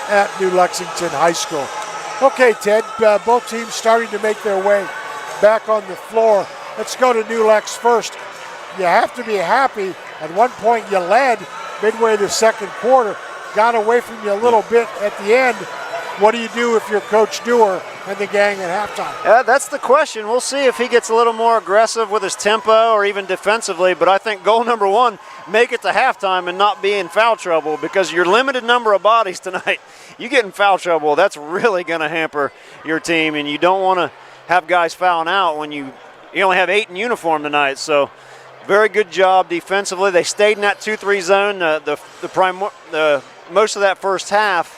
at New Lexington High School. Okay, Ted, both teams starting to make their way back on the floor. Let's go to New Lex first. You have to be happy. At one point you led midway the second quarter, got away from you a little bit at the end. What do you do if you're Coach Dewar and the gang at halftime? That's the question. We'll see if he gets a little more aggressive with his tempo or even defensively. But I think goal number 1, make it to halftime and not be in foul trouble, because your limited number of bodies tonight, you get in foul trouble, that's really going to hamper your team. And you don't want to have guys fouling out when you only have 8 in uniform tonight. So very good job defensively. They stayed in that 2-3 zone the most of that first half,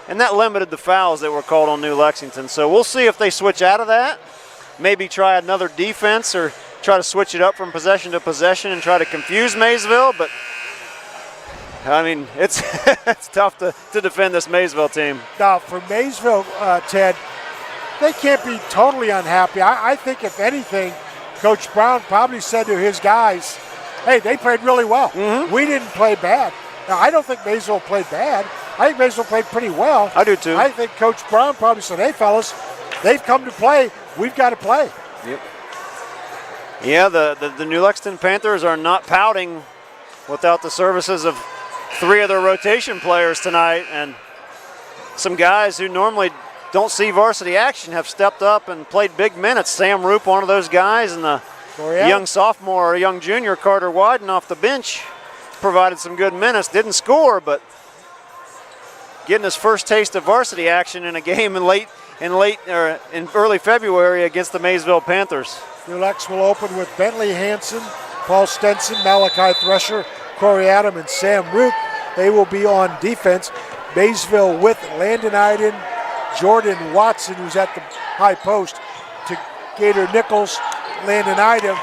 and that limited the fouls that were called on New Lexington. So we'll see if they switch out of that, maybe try another defense or try to switch it up from possession to possession and try to confuse Maysville. But, I mean, it's it's tough to defend this Maysville team. Now, for Maysville, Ted, they can't be totally unhappy. I think, if anything, Coach Brown probably said to his guys, hey, they played really well. Mm-hmm. We didn't play bad. Now, I don't think Maysville played bad. I think Maysville played pretty well. I do too. I think Coach Brown probably said, hey, fellas, they've come to play. We've got to play. Yep. Yeah, the New Lexington Panthers are not pouting without the services of 3 of their rotation players tonight, and some guys who normally don't see varsity action have stepped up and played big minutes. Sam Roop, one of those guys, and the young sophomore or young junior Carter Wyden off the bench provided some good minutes. Didn't score, but getting his first taste of varsity action in a game in early February against the Maysville Panthers. New Lex will open with Bentley Hansen, Paul Stenson, Malachi Thresher, Corey Adam, and Sam Roop. They will be on defense. Maysville with Landon Iden, Jordan Watson, who's at the high post, to Gator Nichols, Landon Iden,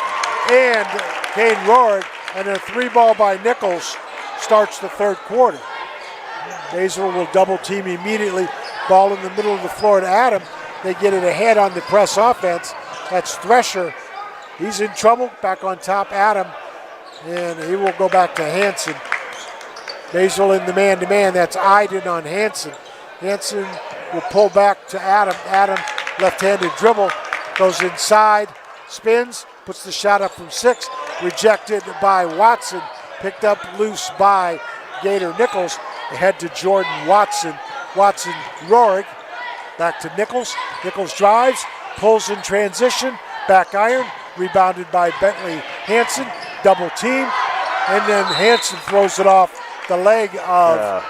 and Kane Rohrig. And a 3-ball by Nichols starts the third quarter. Maysville will double team immediately. Ball in the middle of the floor to Adam. They get it ahead on the press offense. That's Thresher. He's in trouble. Back on top, Adam. And he will go back to Hansen. Maysville in the man-to-man. That's Iden on Hansen. Hansen will pull back to Adam. Adam, left-handed dribble, goes inside, spins, puts the shot up from 6. Rejected by Watson. Picked up loose by Gator Nichols. Ahead to Jordan Watson. Watson Rohrig. Back to Nichols. Nichols drives. pulls in transition, back iron, rebounded by Bentley Hansen, double team, and then Hansen throws it off the leg of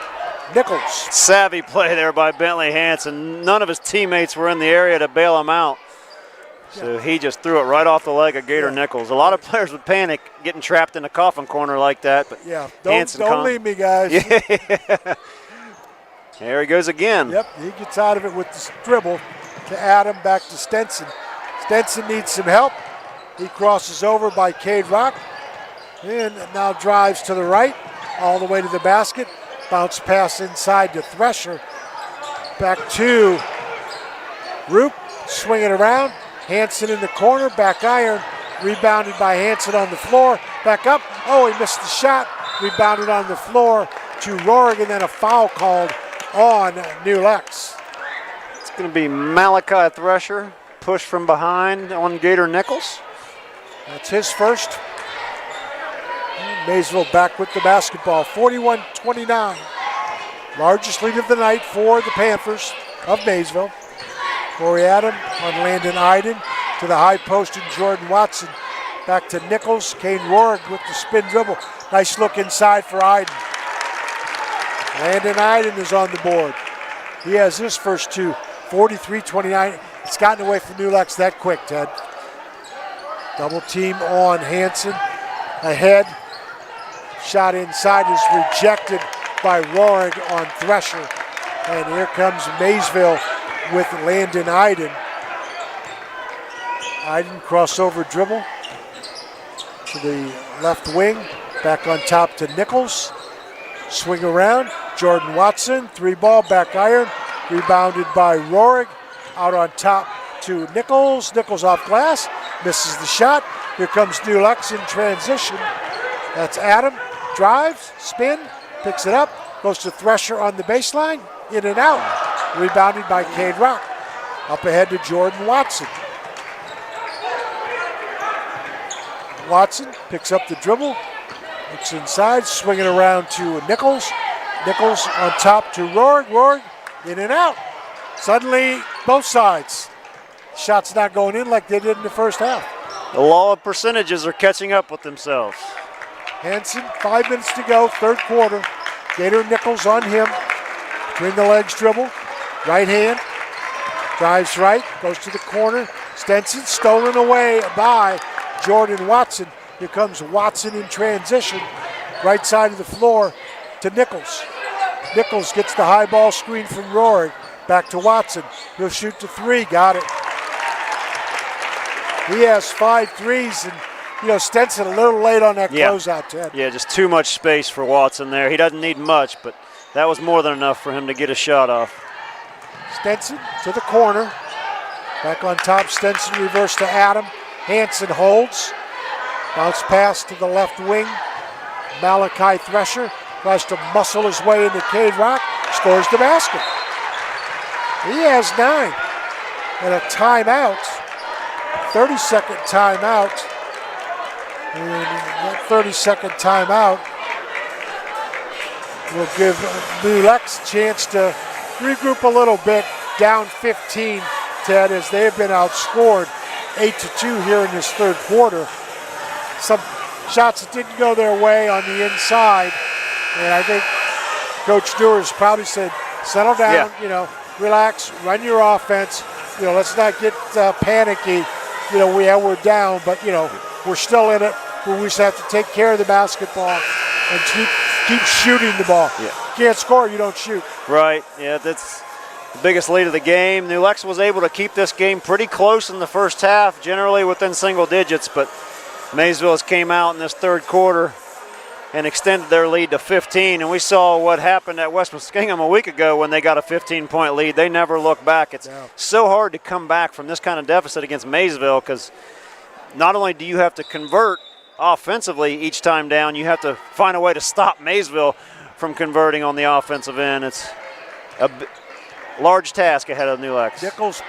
Nichols. Savvy play there by Bentley Hansen. None of his teammates were in the area to bail him out. So he just threw it right off the leg of Gator Nichols. A lot of players would panic getting trapped in a coffin corner like that. But don't leave me, guys. Yeah. There he goes again. Yep, he gets out of it with the dribble to Adam, back to Stenson. Stenson needs some help. He crosses over by Cade Rock and now drives to the right all the way to the basket. Bounce pass inside to Thresher. Back to Roop, swing it around. Hansen in the corner, back iron. Rebounded by Hansen on the floor. Back up. Oh, he missed the shot. Rebounded on the floor to Rohrig, and then a foul called on New Lex. It's going to be Malachi Thresher. Push from behind on Gator Nichols. That's his first. And Maysville back with the basketball, 41-29. Largest lead of the night for the Panthers of Maysville. Corey Adam on Landon Iden to the high post and Jordan Watson. Back to Nichols. Kane Rohrig with the spin dribble. Nice look inside for Iden. Landon Iden is on the board. He has his first two, 43-29. It's gotten away from New Lex that quick, Ted. Double team on Hansen. Ahead. Shot inside is rejected by Rohrig on Thresher. And here comes Maysville with Landon Iden. Iden crossover dribble to the left wing. Back on top to Nichols. Swing around. Jordan Watson, three ball, back iron. Rebounded by Rohrig. Out on top to Nichols. Nichols off glass. Misses the shot. Here comes New Lex in transition. That's Adam. Drives, spin, picks it up. Goes to Thresher on the baseline. In and out. Rebounded by Cade Rock. Up ahead to Jordan Watson. Watson picks up the dribble. Looks inside, swinging around to Nichols. Nichols on top to Rohrig. Rohrig in and out. Suddenly, both sides. Shots not going in like they did in the first half. The law of percentages are catching up with themselves. Hansen, 5 minutes to go, third quarter. Gator Nichols on him. Between the legs dribble. Right hand. Drives right, goes to the corner. Stenson stolen away by Jordan Watson. Here comes Watson in transition. Right side of the floor to Nichols. Nichols gets the high ball screen from Rohrig. Back to Watson. He'll shoot to three. Got it. He has 5 threes, and Stenson a little late on that closeout, Ted. Yeah, just too much space for Watson there. He doesn't need much, but that was more than enough for him to get a shot off. Stenson to the corner. Back on top, Stenson reverse to Adam. Hansen holds. Bounce pass to the left wing. Malachi Thresher tries to muscle his way into Cade Rock. Scores the basket. He has 9. And a timeout. 30-second timeout. And that 30-second timeout will give New Lex a chance to regroup a little bit. Down 15, Ted, as they have been outscored 8-2 here in this third quarter. Some shots that didn't go their way on the inside. And I think Coach Dewars probably said, settle down, relax, run your offense. Let's not get panicky. We're down, but, we're still in it. We just have to take care of the basketball and keep shooting the ball. Yeah. You can't score, you don't shoot. Right, yeah, that's the biggest lead of the game. New Lex was able to keep this game pretty close in the first half, generally within single digits, but Maysville has came out in this third quarter and extended their lead to 15, and we saw what happened at West Muskingum a week ago when they got a 15-point lead. They never look back. It's so hard to come back from this kind of deficit against Maysville because not only do you have to convert offensively each time down, you have to find a way to stop Maysville from converting on the offensive end. It's a large task ahead of New Lex. Nichols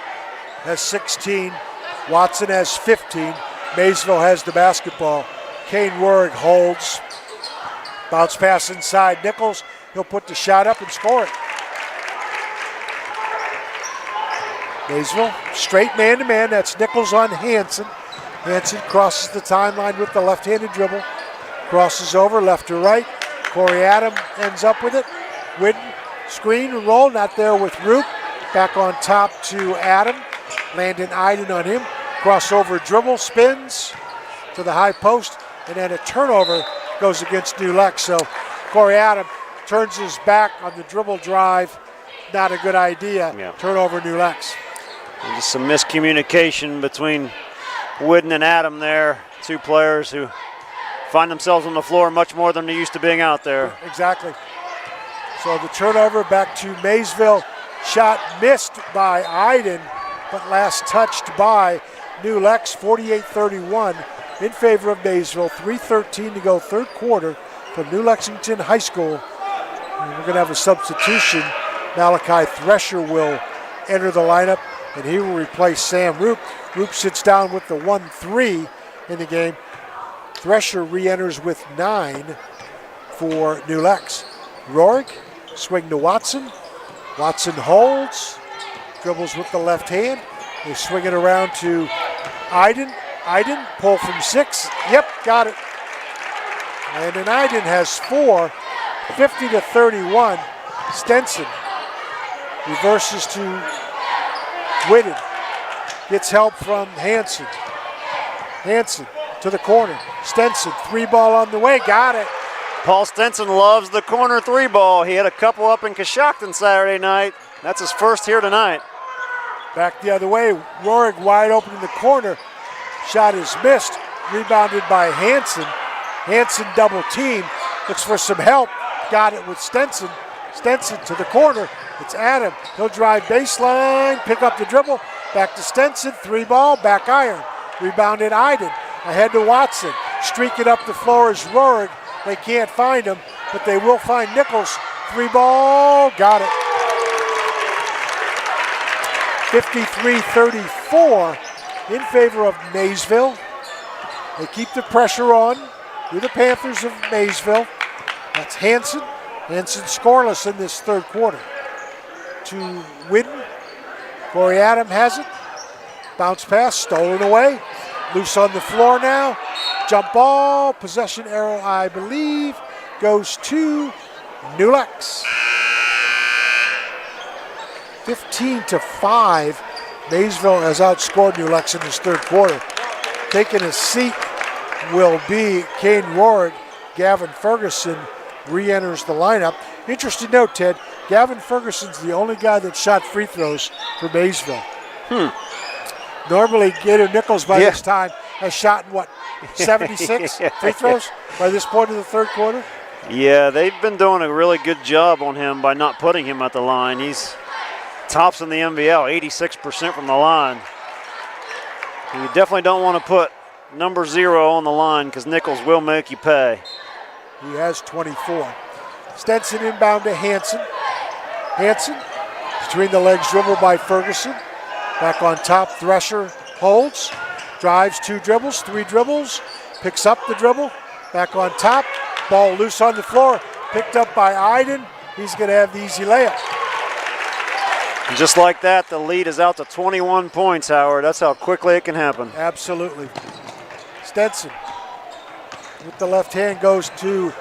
has 16. Watson has 15. Maysville has the basketball. Kane Rohrig holds. Bounce pass inside Nichols. He'll put the shot up and score it. Maysville, straight man-to-man. That's Nichols on Hanson. Hanson crosses the timeline with the left-handed dribble. Crosses over left to right. Corey Adam ends up with it. Whidden, screen and roll, not there with Roop. Back on top to Adam. Landon Iden on him. Crossover dribble, spins to the high post, and then a turnover goes against New Lex. So Corey Adam turns his back on the dribble drive. Not a good idea. Yeah. Turnover New Lex. And just some miscommunication between Whidden and Adam there. Two players who find themselves on the floor much more than they're used to being out there. Exactly. So the turnover back to Maysville. Shot missed by Iden, but last touched by New Lex, 48-31 in favor of Maysville. 3:13 to go, third quarter from New Lexington High School. And we're going to have a substitution. Malachi Thresher will enter the lineup, and he will replace Sam Roop. Roop sits down with the 1-3 in the game. Thresher re-enters with 9 for New Lex. Rorik, swing to Watson. Watson holds, dribbles with the left hand. They swing it around to Iden. Iden, pull from 6. Yep, got it. And then Iden has 4, 50-31. Stenson reverses to Whidden. Gets help from Hanson. Hanson to the corner. Stenson, 3-ball on the way, got it. Paul Stenson loves the corner 3-ball. He had a couple up in Coshocton Saturday night. That's his first here tonight. Back the other way, Rorik wide open in the corner. Shot is missed, rebounded by Hanson. Hanson double team, looks for some help. Got it with Stenson. Stenson to the corner, it's Adam. He'll drive baseline, pick up the dribble. Back to Stenson, 3-ball, back iron. Rebounded Iden, ahead to Watson. Streaking up the floor is Rorik. They can't find him, but they will find Nichols. 3-ball, got it. 53-34 in favor of Maysville. They keep the pressure on with the Panthers of Maysville. That's Hanson. Hanson scoreless in this third quarter. To Whidden. Corey Adam has it. Bounce pass, stolen away. Loose on the floor now. Jump ball, possession arrow, I believe, goes to New Lex. 15-5. Maysville has outscored New Lex in this third quarter. Taking a seat will be Kane Rorik. Gavin Ferguson re-enters the lineup. Interesting note, Ted, Gavin Ferguson's the only guy that shot free throws for Maysville. Normally, Gator Nichols by this time has shot in, 76 free throws by this point in the third quarter? Yeah, they've been doing a really good job on him by not putting him at the line. He's tops in the MVL, 86% from the line. And you definitely don't want to put number 0 on the line because Nichols will make you pay. He has 24. Stenson inbound to Hanson. Hanson, between the legs, dribble by Ferguson. Back on top, Thresher holds. Drives 2 dribbles, 3 dribbles. Picks up the dribble. Back on top. Ball loose on the floor. Picked up by Iden. He's going to have the easy layup. And just like that, the lead is out to 21 points, Howard. That's how quickly it can happen. Absolutely. Stenson with the left hand goes to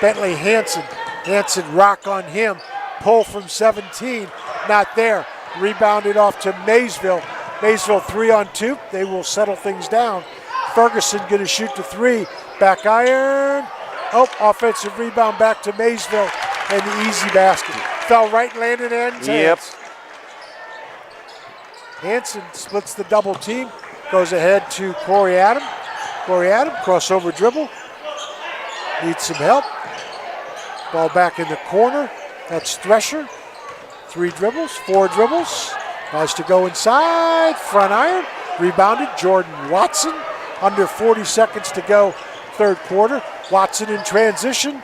Bentley Hanson. Hanson rock on him. Pull from 17. Not there. Rebounded off to Maysville. Maysville 3-on-2. They will settle things down. Ferguson going to shoot the 3. Back iron. Oh, offensive rebound back to Maysville. And the easy basket. Fell right and landed in Adam's hands. Hanson splits the double team. Goes ahead to Corey Adam. Corey Adam, crossover dribble. Needs some help. Ball back in the corner. That's Thresher. 3 dribbles, 4 dribbles. Has to go inside. Front iron. Rebounded. Jordan Watson. Under 40 seconds to go. Third quarter. Watson in transition.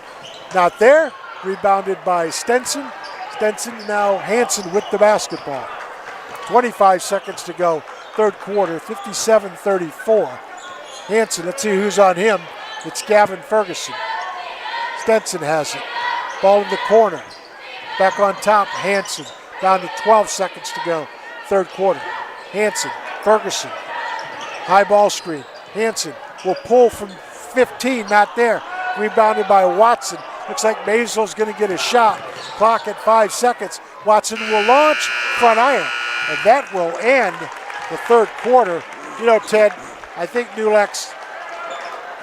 Not there. Rebounded by Stenson. Stenson now Hanson with the basketball. 25 seconds to go. Third quarter. 57-34. Hanson, let's see who's on him. It's Gavin Ferguson. Stenson has it. Ball in the corner. Back on top, Hanson. Down to 12 seconds to go. third quarter. Hanson, Ferguson, high ball screen. Hanson will pull from 15, not there. Rebounded by Watson. Looks like Maysville's going to get a shot. Clock at 5 seconds. Watson will launch, front iron. And that will end the third quarter. You know, Ted, I think New Lex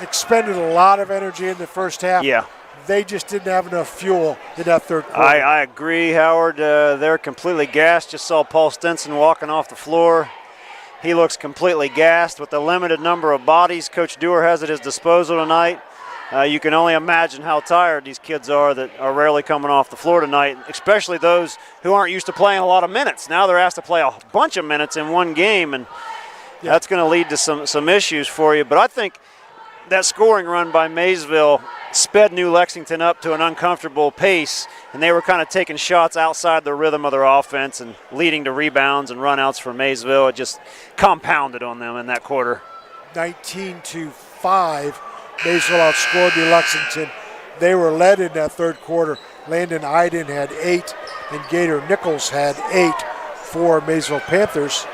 expended a lot of energy in the first half. Yeah. They just didn't have enough fuel in that third quarter. I agree, Howard. They're completely gassed. Just saw Paul Stinson walking off the floor. He looks completely gassed with the limited number of bodies Coach Dewar has at his disposal tonight. You can only imagine how tired these kids are that are rarely coming off the floor tonight, especially those who aren't used to playing a lot of minutes. Now they're asked to play a bunch of minutes in one game, and that's going to lead to some issues for you. But I think that scoring run by Maysville sped New Lexington up to an uncomfortable pace, and they were kind of taking shots outside the rhythm of their offense and leading to rebounds and runouts for Maysville. It just compounded on them in that quarter. 19-5, Maysville outscored New Lexington. They were led in that third quarter. Landon Iden had 8, and Gator Nichols had 8 for Maysville Panthers.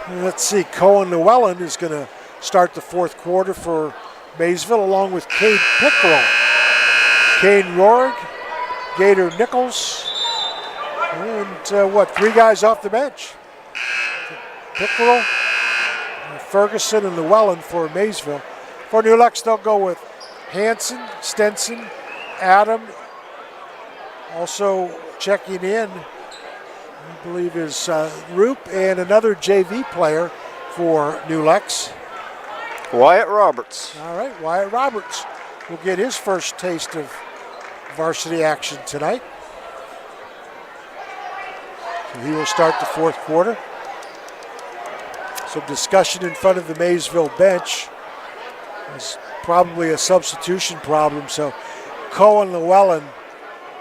And let's see, Cohen Llewellyn is going to start the fourth quarter for Maysville, along with Cade Pickrell. Kane Rohrig, Gator Nichols, and 3 guys off the bench. Pickrell, Ferguson, and Llewellyn for Maysville. For New Lex, they'll go with Hanson, Stenson, Adam, also checking in, I believe is Roop, and another JV player for New Lex. Wyatt Roberts. All right, Wyatt Roberts will get his first taste of varsity action tonight. So he will start the fourth quarter. Some discussion in front of the Maysville bench. It's probably a substitution problem, so Cohen Llewellyn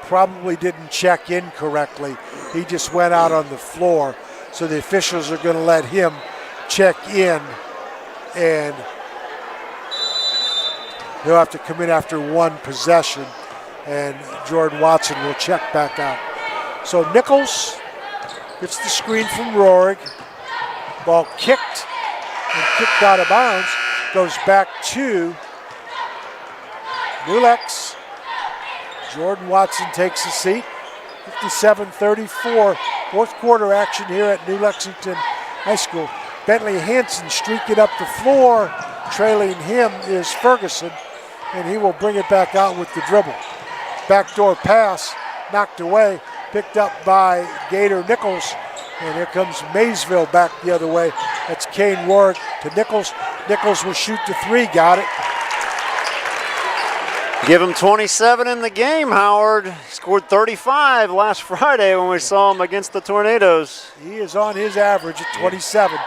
probably didn't check in correctly. He just went out on the floor, so the officials are going to let him check in, and he'll have to come in after one possession, and Jordan Watson will check back out. So Nichols gets the screen from Rohrig. Ball kicked and kicked out of bounds. Goes back to New Lex. Jordan Watson takes a seat. 57-34. Fourth quarter action here at New Lexington High School. Bentley Hanson streaking up the floor. Trailing him is Ferguson, and he will bring it back out with the dribble. Backdoor pass, knocked away, picked up by Gator Nichols, and here comes Maysville back the other way. That's Kane Rohrig to Nichols. Nichols will shoot the 3, got it. Give him 27 in the game, Howard. He scored 35 last Friday when we saw him against the Tornadoes. He is on his average at 27.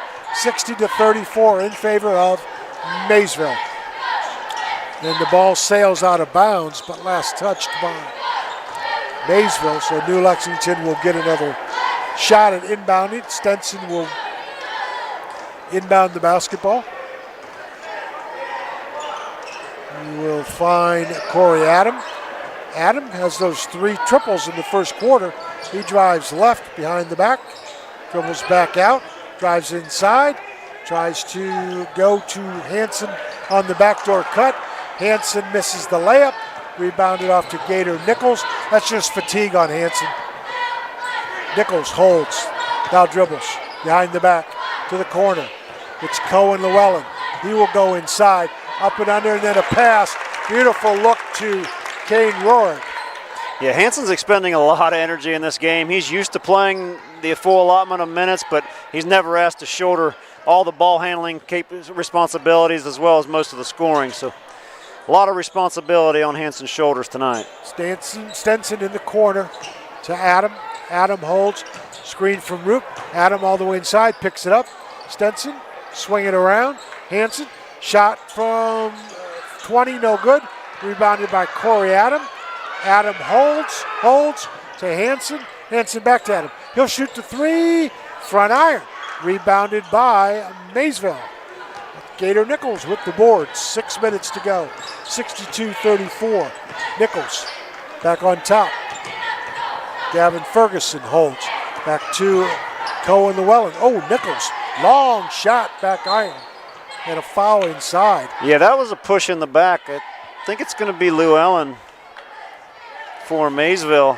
60-34 in favor of Maysville. And the ball sails out of bounds, but last touched by Maysville, so New Lexington will get another shot at inbounding. Stenson will inbound the basketball. You will find Corey Adam. Adam has those 3 triples in the first quarter. He drives left behind the back, dribbles back out, drives inside, tries to go to Hanson on the backdoor cut. Hanson misses the layup, rebounded off to Gator Nichols. That's just fatigue on Hanson. Nichols holds, now dribbles behind the back to the corner. It's Cohen Llewellyn. He will go inside, up and under, and then a pass. Beautiful look to Kane Rohrig. Yeah, Hanson's expending a lot of energy in this game. He's used to playing the full allotment of minutes, but he's never asked to shoulder all the ball handling responsibilities as well as most of the scoring. So a lot of responsibility on Hanson's shoulders tonight. Stenson in the corner to Adam. Adam holds, screen from Roop. Adam all the way inside, picks it up. Stenson, swing it around. Hanson, shot from 20, no good. Rebounded by Corey Adam. Adam holds to Hanson. Hanson back to Adam. He'll shoot the 3, front iron. Rebounded by Maysville. Gator Nichols with the board. 6 minutes to go. 62-34. Nichols back on top. Gavin Ferguson holds. Back to Cohen Llewellyn. Oh, Nichols. Long shot, back iron. And a foul inside. Yeah, that was a push in the back. I think it's going to be Llewellyn for Maysville.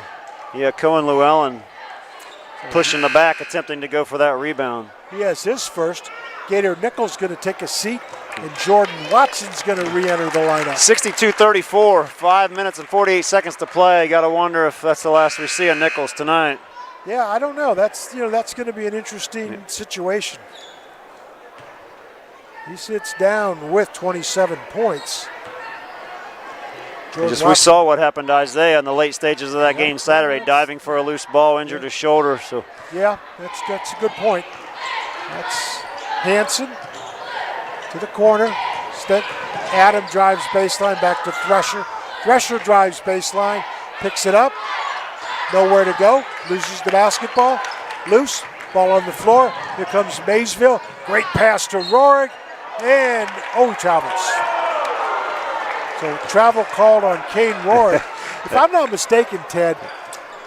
Yeah, Cohen Llewellyn pushing the back, attempting to go for that rebound. He has his first. Gator Nichols going to take a seat, and Jordan Watson's going to re-enter the lineup. 62-34, 5 minutes and 48 seconds to play. Got to wonder if that's the last we see of Nichols tonight. Yeah, I don't know. That's going to be an interesting situation. He sits down with 27 points. We saw what happened to Isaiah in the late stages of that game Saturday, diving for a loose ball, injured his shoulder. So yeah, that's a good point. That's Hanson to the corner. Adam drives baseline back to Thresher. Thresher drives baseline, picks it up. Nowhere to go. Loses the basketball. Loose. Ball on the floor. Here comes Maysville. Great pass to Rohrig. And he travels. So travel called on Kane Rohrig. If I'm not mistaken, Ted,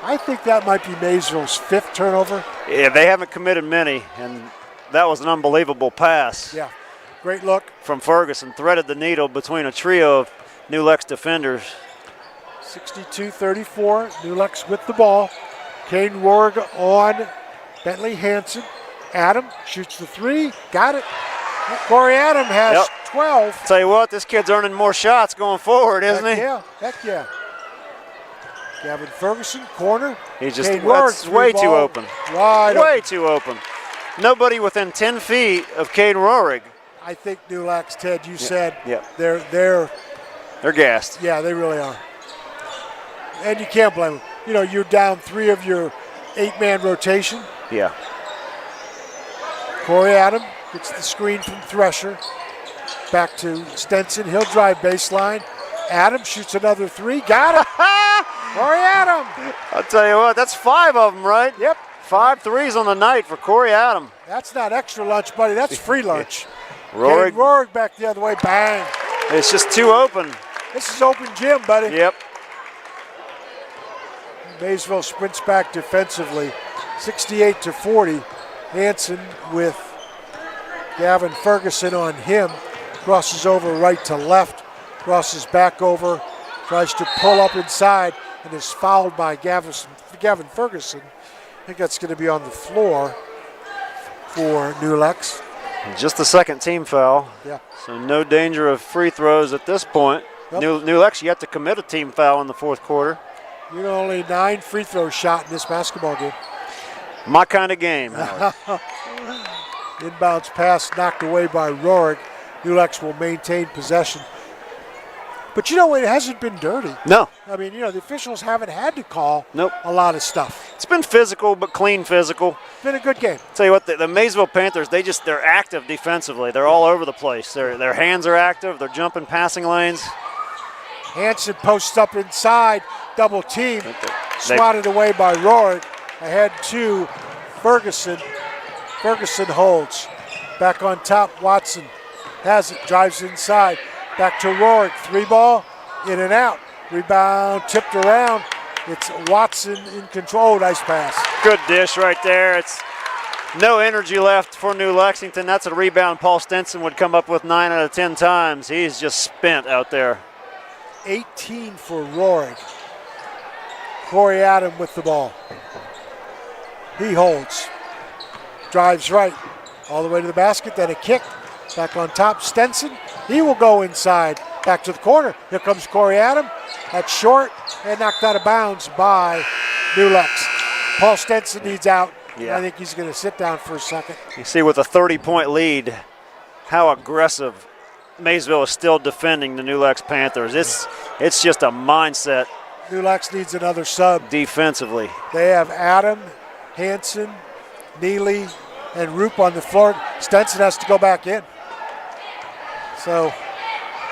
I think that might be Maysville's 5th turnover. Yeah, they haven't committed many, and that was an unbelievable pass. Yeah, great look. From Ferguson, threaded the needle between a trio of New Lex defenders. 62-34, New Lex with the ball. Kane Rohrig on Bentley Hanson. Adam shoots the 3, got it. Corey Adam has 12. Tell you what, this kid's earning more shots going forward, isn't he? Yeah, heck yeah. Gavin Ferguson, corner. He's just that's way too open. Way too open. Nobody within 10 feet of Caden Rohrig. I think New Lex, Ted, you said they're gassed. Yeah, they really are. And you can't blame them. You're down 3 of your 8-man rotation. Yeah. Corey Adam gets the screen from Thresher. Back to Stenson. He'll drive baseline. Adam shoots another 3. Got it. Corey Adam. I'll tell you what, that's 5 of them, right? Yep. 5 threes on the night for Corey Adam. That's not extra lunch, buddy. That's free lunch. Rohrig back the other way. Bang. It's just too open. This is open gym, buddy. Yep. Maysville sprints back defensively. 68-40. Hanson with Gavin Ferguson on him. Crosses over right to left. Crosses back over. Tries to pull up inside and is fouled by Gavin Ferguson. I think that's going to be on the floor for New Lex. Just the second team foul. Yeah. So no danger of free throws at this point. Yep. New Lex yet to commit a team foul in the 4th quarter. Only 9 free throws shot in this basketball game. My kind of game. Inbounds pass knocked away by Rohrig. New Lex will maintain possession. But it hasn't been dirty. No. I mean, the officials haven't had to call a lot of stuff. It's been physical, but clean physical. It's been a good game. Tell you what, the Maysville Panthers, they're active defensively. They're all over the place. Their hands are active. They're jumping passing lanes. Hanson posts up inside, double team, swatted away by Rohrig. Ahead to Ferguson. Ferguson holds. Back on top, Watson has it, drives inside. Back to Rohrig, 3-ball, in and out. Rebound tipped around. It's Watson in control. Nice pass. Good dish right there. It's no energy left for New Lexington. That's a rebound Paul Stenson would come up with 9 out of 10 times. He's just spent out there. 18 for Rohrig. Corey Adam with the ball. He holds. Drives right. All the way to the basket, then a kick. Back on top, Stenson. He will go inside. Back to the corner. Here comes Corey Adam. That's short and knocked out of bounds by New Lex. Paul Stenson needs out. Yeah. I think he's going to sit down for a second. You see with a 30-point lead how aggressive Maysville is still defending the New Lex Panthers. It's just a mindset. New Lex needs another sub. Defensively. They have Adam, Hanson, Neely, and Roop on the floor. Stenson has to go back in. So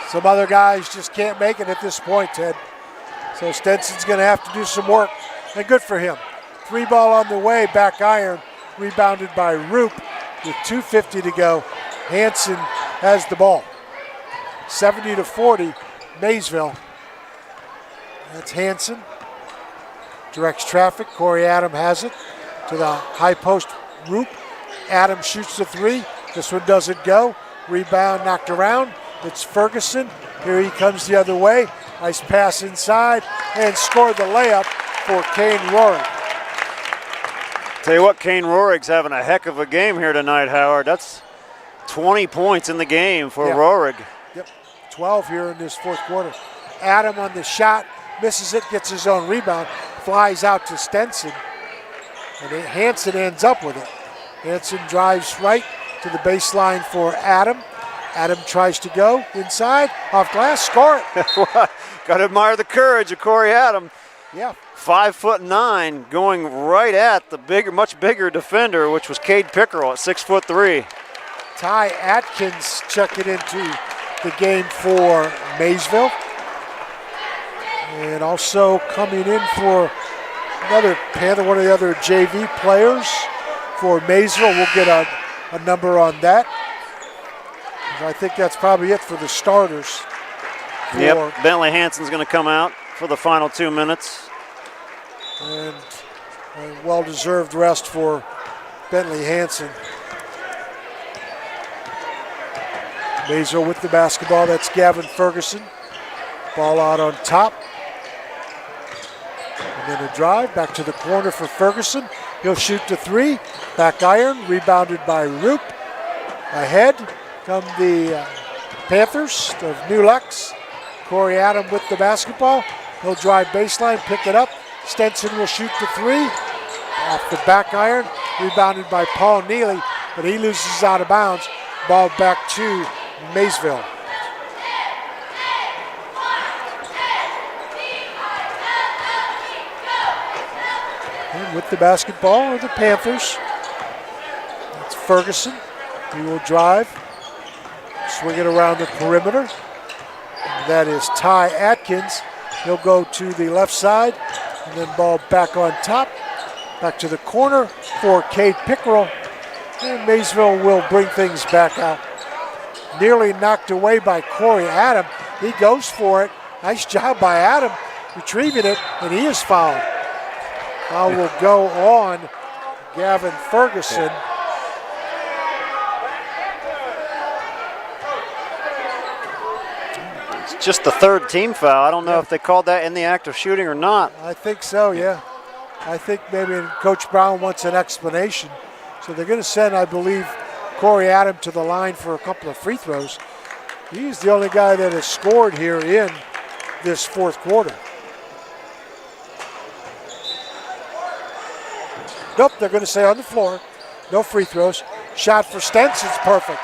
some other guys just can't make it at this point, Ted. So Stenson's going to have to do some work, and good for him. 3-ball on the way, back iron, rebounded by Roop with 2:50 to go. Hanson has the ball. 70-40, Maysville. That's Hanson. Directs traffic. Corey Adam has it to the high post Roop. Adam shoots the three. This one doesn't go. Rebound knocked around. It's Ferguson. Here he comes the other way. Nice pass inside and scored the layup for Kane Rorig. Tell you what, Kane Rorig's having a heck of a game here tonight, Howard. That's 20 points in the game for Rorig. Yep, 12 here in this fourth quarter. Adam on the shot, misses it, gets his own rebound, flies out to Stenson, and Hansen ends up with it. Hansen drives right to the baseline for Adam. Adam tries to go inside, off glass, score it. Got to admire the courage of Corey Adam. Yeah. 5'9", going right at the much bigger defender, which was Cade Pickerel at 6'3". Ty Atkins checking into the game for Maysville. And also coming in for another Panther, one of the other JV players for Maysville. We'll get a number on that. I think that's probably it for the starters. Yep, Bentley Hansen's going to come out for the final 2 minutes. And a well-deserved rest for Bentley Hansen. Maysville with the basketball. That's Gavin Ferguson. Ball out on top. And then a drive back to the corner for Ferguson. He'll shoot the three. Back iron, rebounded by Roop. Ahead come the Panthers of New Lex. Corey Adam with the basketball. He'll drive baseline, pick it up. Stenson will shoot the three. Off the back iron, rebounded by Paul Neely, but he loses out of bounds. Ball back to Maysville. And with the basketball are the Panthers. That's Ferguson. He will drive, swing it around the perimeter. And that is Ty Atkins. He'll go to the left side, and then ball back on top. Back to the corner for Cade Pickerel. And Maysville will bring things back out. Nearly knocked away by Corey Adam. He goes for it. Nice job by Adam retrieving it, and he is fouled. Foul will go on Gavin Ferguson. It's just the third team foul. I don't know if they called that in the act of shooting or not. I think so, yeah. I think maybe Coach Brown wants an explanation. So they're going to send, I believe, Corey Adam to the line for a couple of free throws. He's the only guy that has scored here in this fourth quarter. Nope, they're going to say on the floor. No free throws. Shot for Stenson's perfect.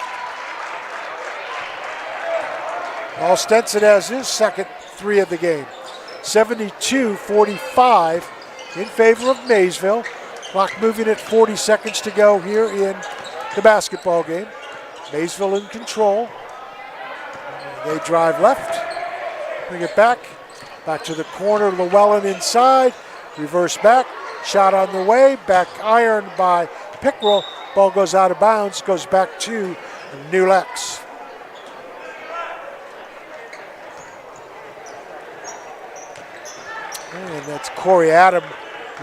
All Stenson has his second three of the game. 72-45 in favor of Maysville. Clock moving at 40 seconds to go here in the basketball game. Maysville in control. They drive left, bring it back to the corner. Llewellyn inside, reverse back, shot on the way, back iron by Pickerel. Ball goes out of bounds, goes back to New Lex. And that's Corey Adam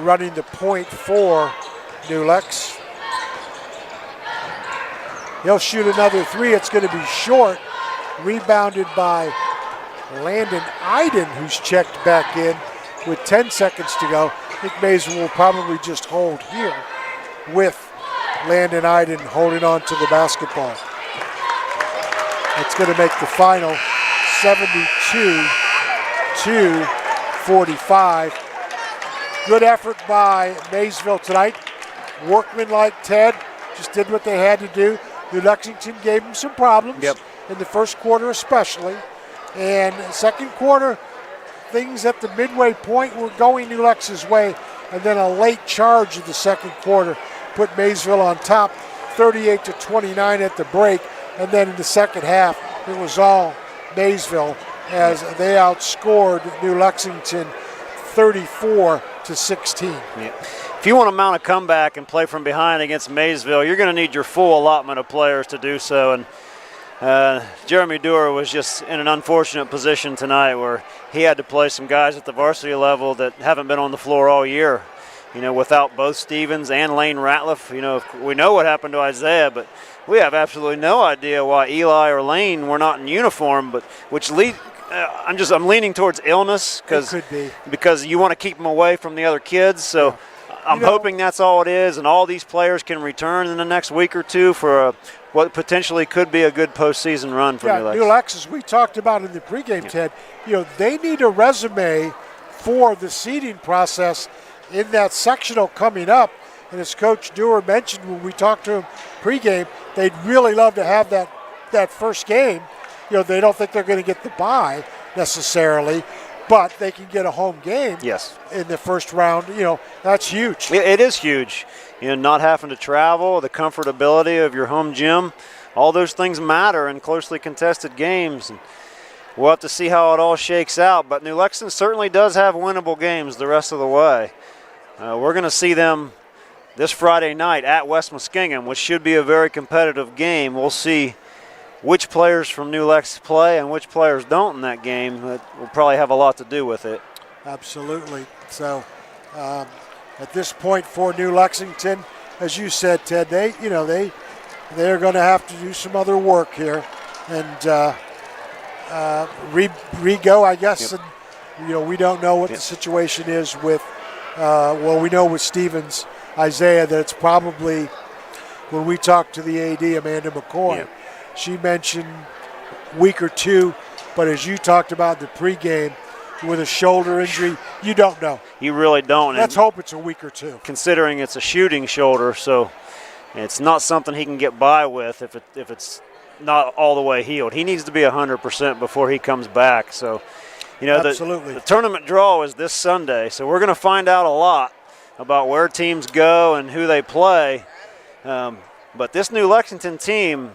running the point for New Lex. He'll shoot another three. It's going to be short. Rebounded by Landon Iden, who's checked back in with 10 seconds to go. I think Maysville will probably just hold here with Landon Iden holding on to the basketball. That's going to make the final 72-45. Good effort by Maysville tonight. Workmanlike Ted just did what they had to do. New Lexington gave them some problems in the first quarter especially. And second quarter, things at the midway point were going New Lex's way. And then a late charge in the second quarter put Maysville on top, 38-29 at the break. And then in the second half, it was all Maysville as they outscored New Lexington 34-16. Yeah. If you want to mount a comeback and play from behind against Maysville, you're going to need your full allotment of players to do so. And Jeremy Dewar was just in an unfortunate position tonight where he had to play some guys at the varsity level that haven't been on the floor all year. without both Stevens and Lane Ratliff. We know what happened to Isaiah, but we have absolutely no idea why Eli or Lane were not in uniform, but I'm leaning towards illness because you want to keep them away from the other kids. So I'm hoping that's all it is, and all these players can return in the next week or two for what potentially could be a good postseason run for New Lex. New Lex, as we talked about in the pregame, Ted, they need a resume for the seeding process in that sectional coming up. And as Coach Dewar mentioned when we talked to him pregame, they'd really love to have that first game. They don't think they're going to get the bye necessarily, but they can get a home game in the first round. That's huge. It is huge. Not having to travel, the comfortability of your home gym, all those things matter in closely contested games. And we'll have to see how it all shakes out, but New Lexington certainly does have winnable games the rest of the way. We're going to see them this Friday night at West Muskingum, which should be a very competitive game. We'll see which players from New Lex play and which players don't in that game. That will probably have a lot to do with it. Absolutely. So at this point for New Lexington, as you said, Ted, they're going to have to do some other work here and re-go, I guess. Yep. And we don't know what the situation is with. We know with Stevens, Isaiah, that it's probably when we talked to the AD, Amanda McCoy. She mentioned week or two, but as you talked about the pregame, with a shoulder injury, you don't know. You really don't. Let's hope it's a week or two. Considering it's a shooting shoulder, so it's not something he can get by with if it's not all the way healed. He needs to be 100% before he comes back. So, Absolutely. The tournament draw is this Sunday, so we're going to find out a lot about where teams go and who they play. But this New Lexington team,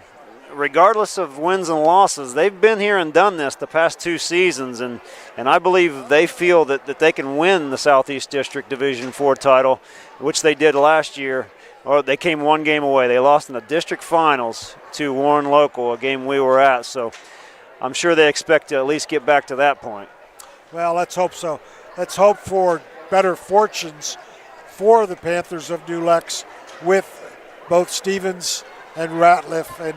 regardless of wins and losses, they've been here and done this the past 2 seasons, and I believe they feel that they can win the Southeast District Division IV title, which they did last year. Or they came 1 game away. They lost in the district finals to Warren Local, a game we were at. So I'm sure they expect to at least get back to that point. Well, let's hope so. Let's hope for better fortunes for the Panthers of New Lex with both Stevens and Ratliff. And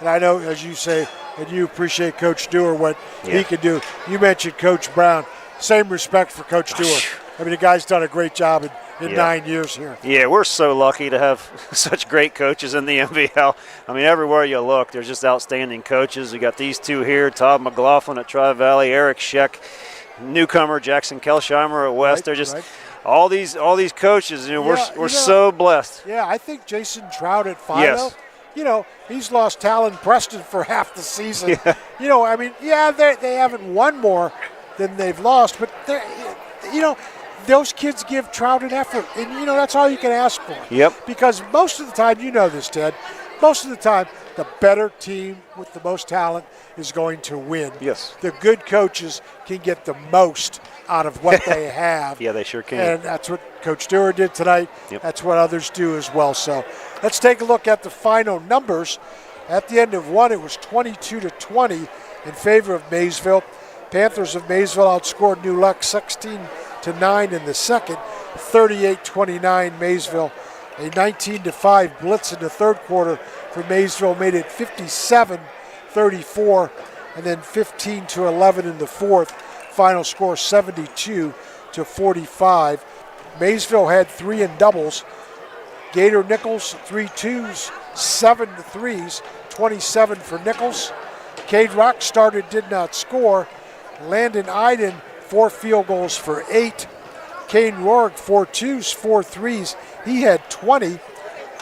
I know, as you say, and you appreciate Coach Dewar, what he can do. You mentioned Coach Brown. Same respect for Coach Dewar. I mean, the guy's done a great job in 9 years here. Yeah, we're so lucky to have such great coaches in the MVL. I mean, everywhere you look, there's just outstanding coaches. We got these 2 here, Todd McLaughlin at Tri-Valley, Eric Scheck, newcomer Jackson Kelsheimer at West. They're just all these coaches. We're so blessed. Yeah, I think Jason Trout at Fido. Yes. He's lost Talon Preston for half the season. Yeah. They haven't won more than they've lost, but those kids give Trout an effort, and that's all you can ask for. Yep. Because most of the time, this, Ted, most of the time, the better team with the most talent is going to win. Yes. The good coaches can get the most out of what they have. Yeah, they sure can. And that's what Coach Dewar did tonight. Yep. That's what others do as well. So let's take a look at the final numbers. At the end of one, it was 22-20 in favor of Maysville. Panthers of Maysville outscored New Lex 16-9 in the second, 38-29 Maysville. A 19-5 blitz in the third quarter for Maysville made it 57-34, and then 15-11 in the fourth. Final score 72-45. Maysville had 3 in doubles. Gator Nichols 3 twos, 7 threes, 27 for Nichols. Cade Rock started, did not score. Landon Iden 4 field goals for 8. Kane Rourke 4 twos, 4 threes. He had 20.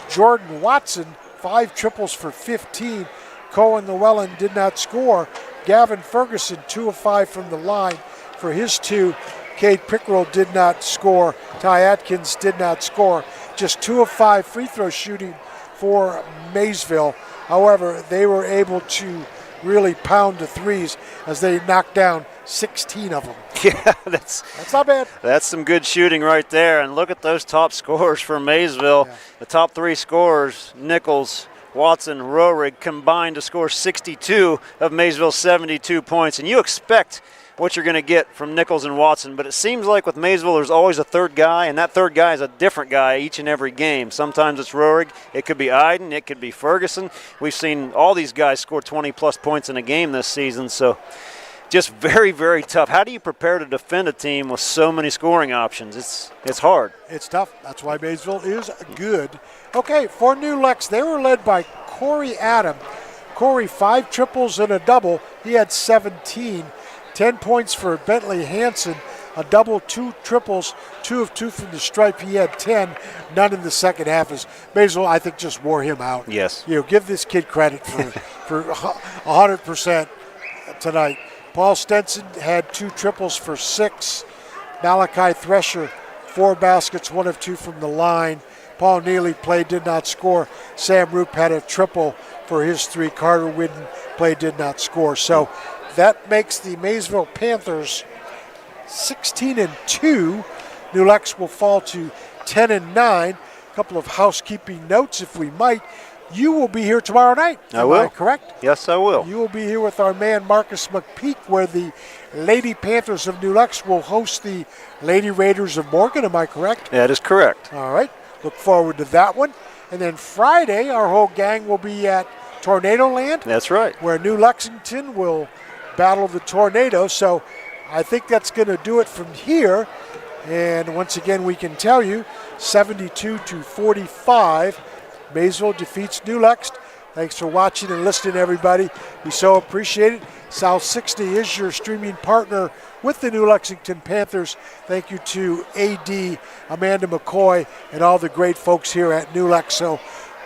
Jordan Watson 5 triples for 15. Cohen Llewellyn did not score. Gavin Ferguson 2 of 5 from the line for his 2. Cade Pickrell did not score. Ty Atkins did not score. Just 2 of 5 free throw shooting for Maysville. However, they were able to really pound the threes as they knocked down 16 of them. Yeah, that's not bad. That's some good shooting right there. And look at those top scorers for Maysville. Yeah. The top 3 scorers, Nichols, Watson, Roerig, combined to score 62 of Maysville's 72 points. And you expect what you're going to get from Nichols and Watson. But it seems like with Maysville, there's always a third guy, and that third guy is a different guy each and every game. Sometimes it's Roerig, it could be Iden, it could be Ferguson. We've seen all these guys score 20-plus points in a game this season, so just very, very tough. How do you prepare to defend a team with so many scoring options? It's hard. It's tough. That's why Maysville is good. Okay, for New Lex, they were led by Corey Adam. Corey, 5 triples and a double. He had 17. 10 points for Bentley Hansen. A double, 2 triples, 2 of 2 from the stripe. He had 10. None in the second half. As Maysville, I think, just wore him out. Yes. Give this kid credit for 100% tonight. Paul Stenson had 2 triples for 6. Malachi Thresher, 4 baskets, 1 of 2 from the line. Paul Neely played, did not score. Sam Roop had a triple for his 3. Carter Whidden played, did not score. So that makes the Maysville Panthers 16-2. New Lex will fall to 10-9. A couple of housekeeping notes, if we might. You will be here tomorrow night. I will. Am I correct? Yes, I will. You will be here with our man Marcus McPeak, where the Lady Panthers of New Lex will host the Lady Raiders of Morgan. Am I correct? That is correct. All right. Look forward to that one. And then Friday, our whole gang will be at Tornado Land. That's right. Where New Lexington will battle the Tornado. So I think that's going to do it from here. And once again, we can tell you 72-45. Maysville defeats New Lex. Thanks for watching and listening, everybody. We so appreciate it. South 60 is your streaming partner with the New Lexington Panthers. Thank you to AD Amanda McCoy and all the great folks here at New Lex. So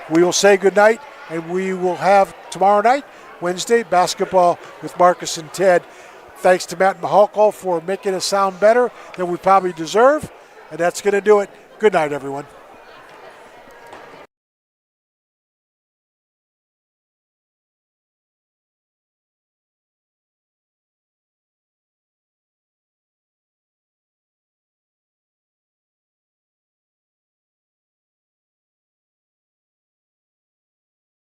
we will say goodnight, and we will have tomorrow night, Wednesday, basketball with Marcus and Ted. Thanks to Matt Mahalko for making us sound better than we probably deserve. And that's going to do it. Good night, everyone.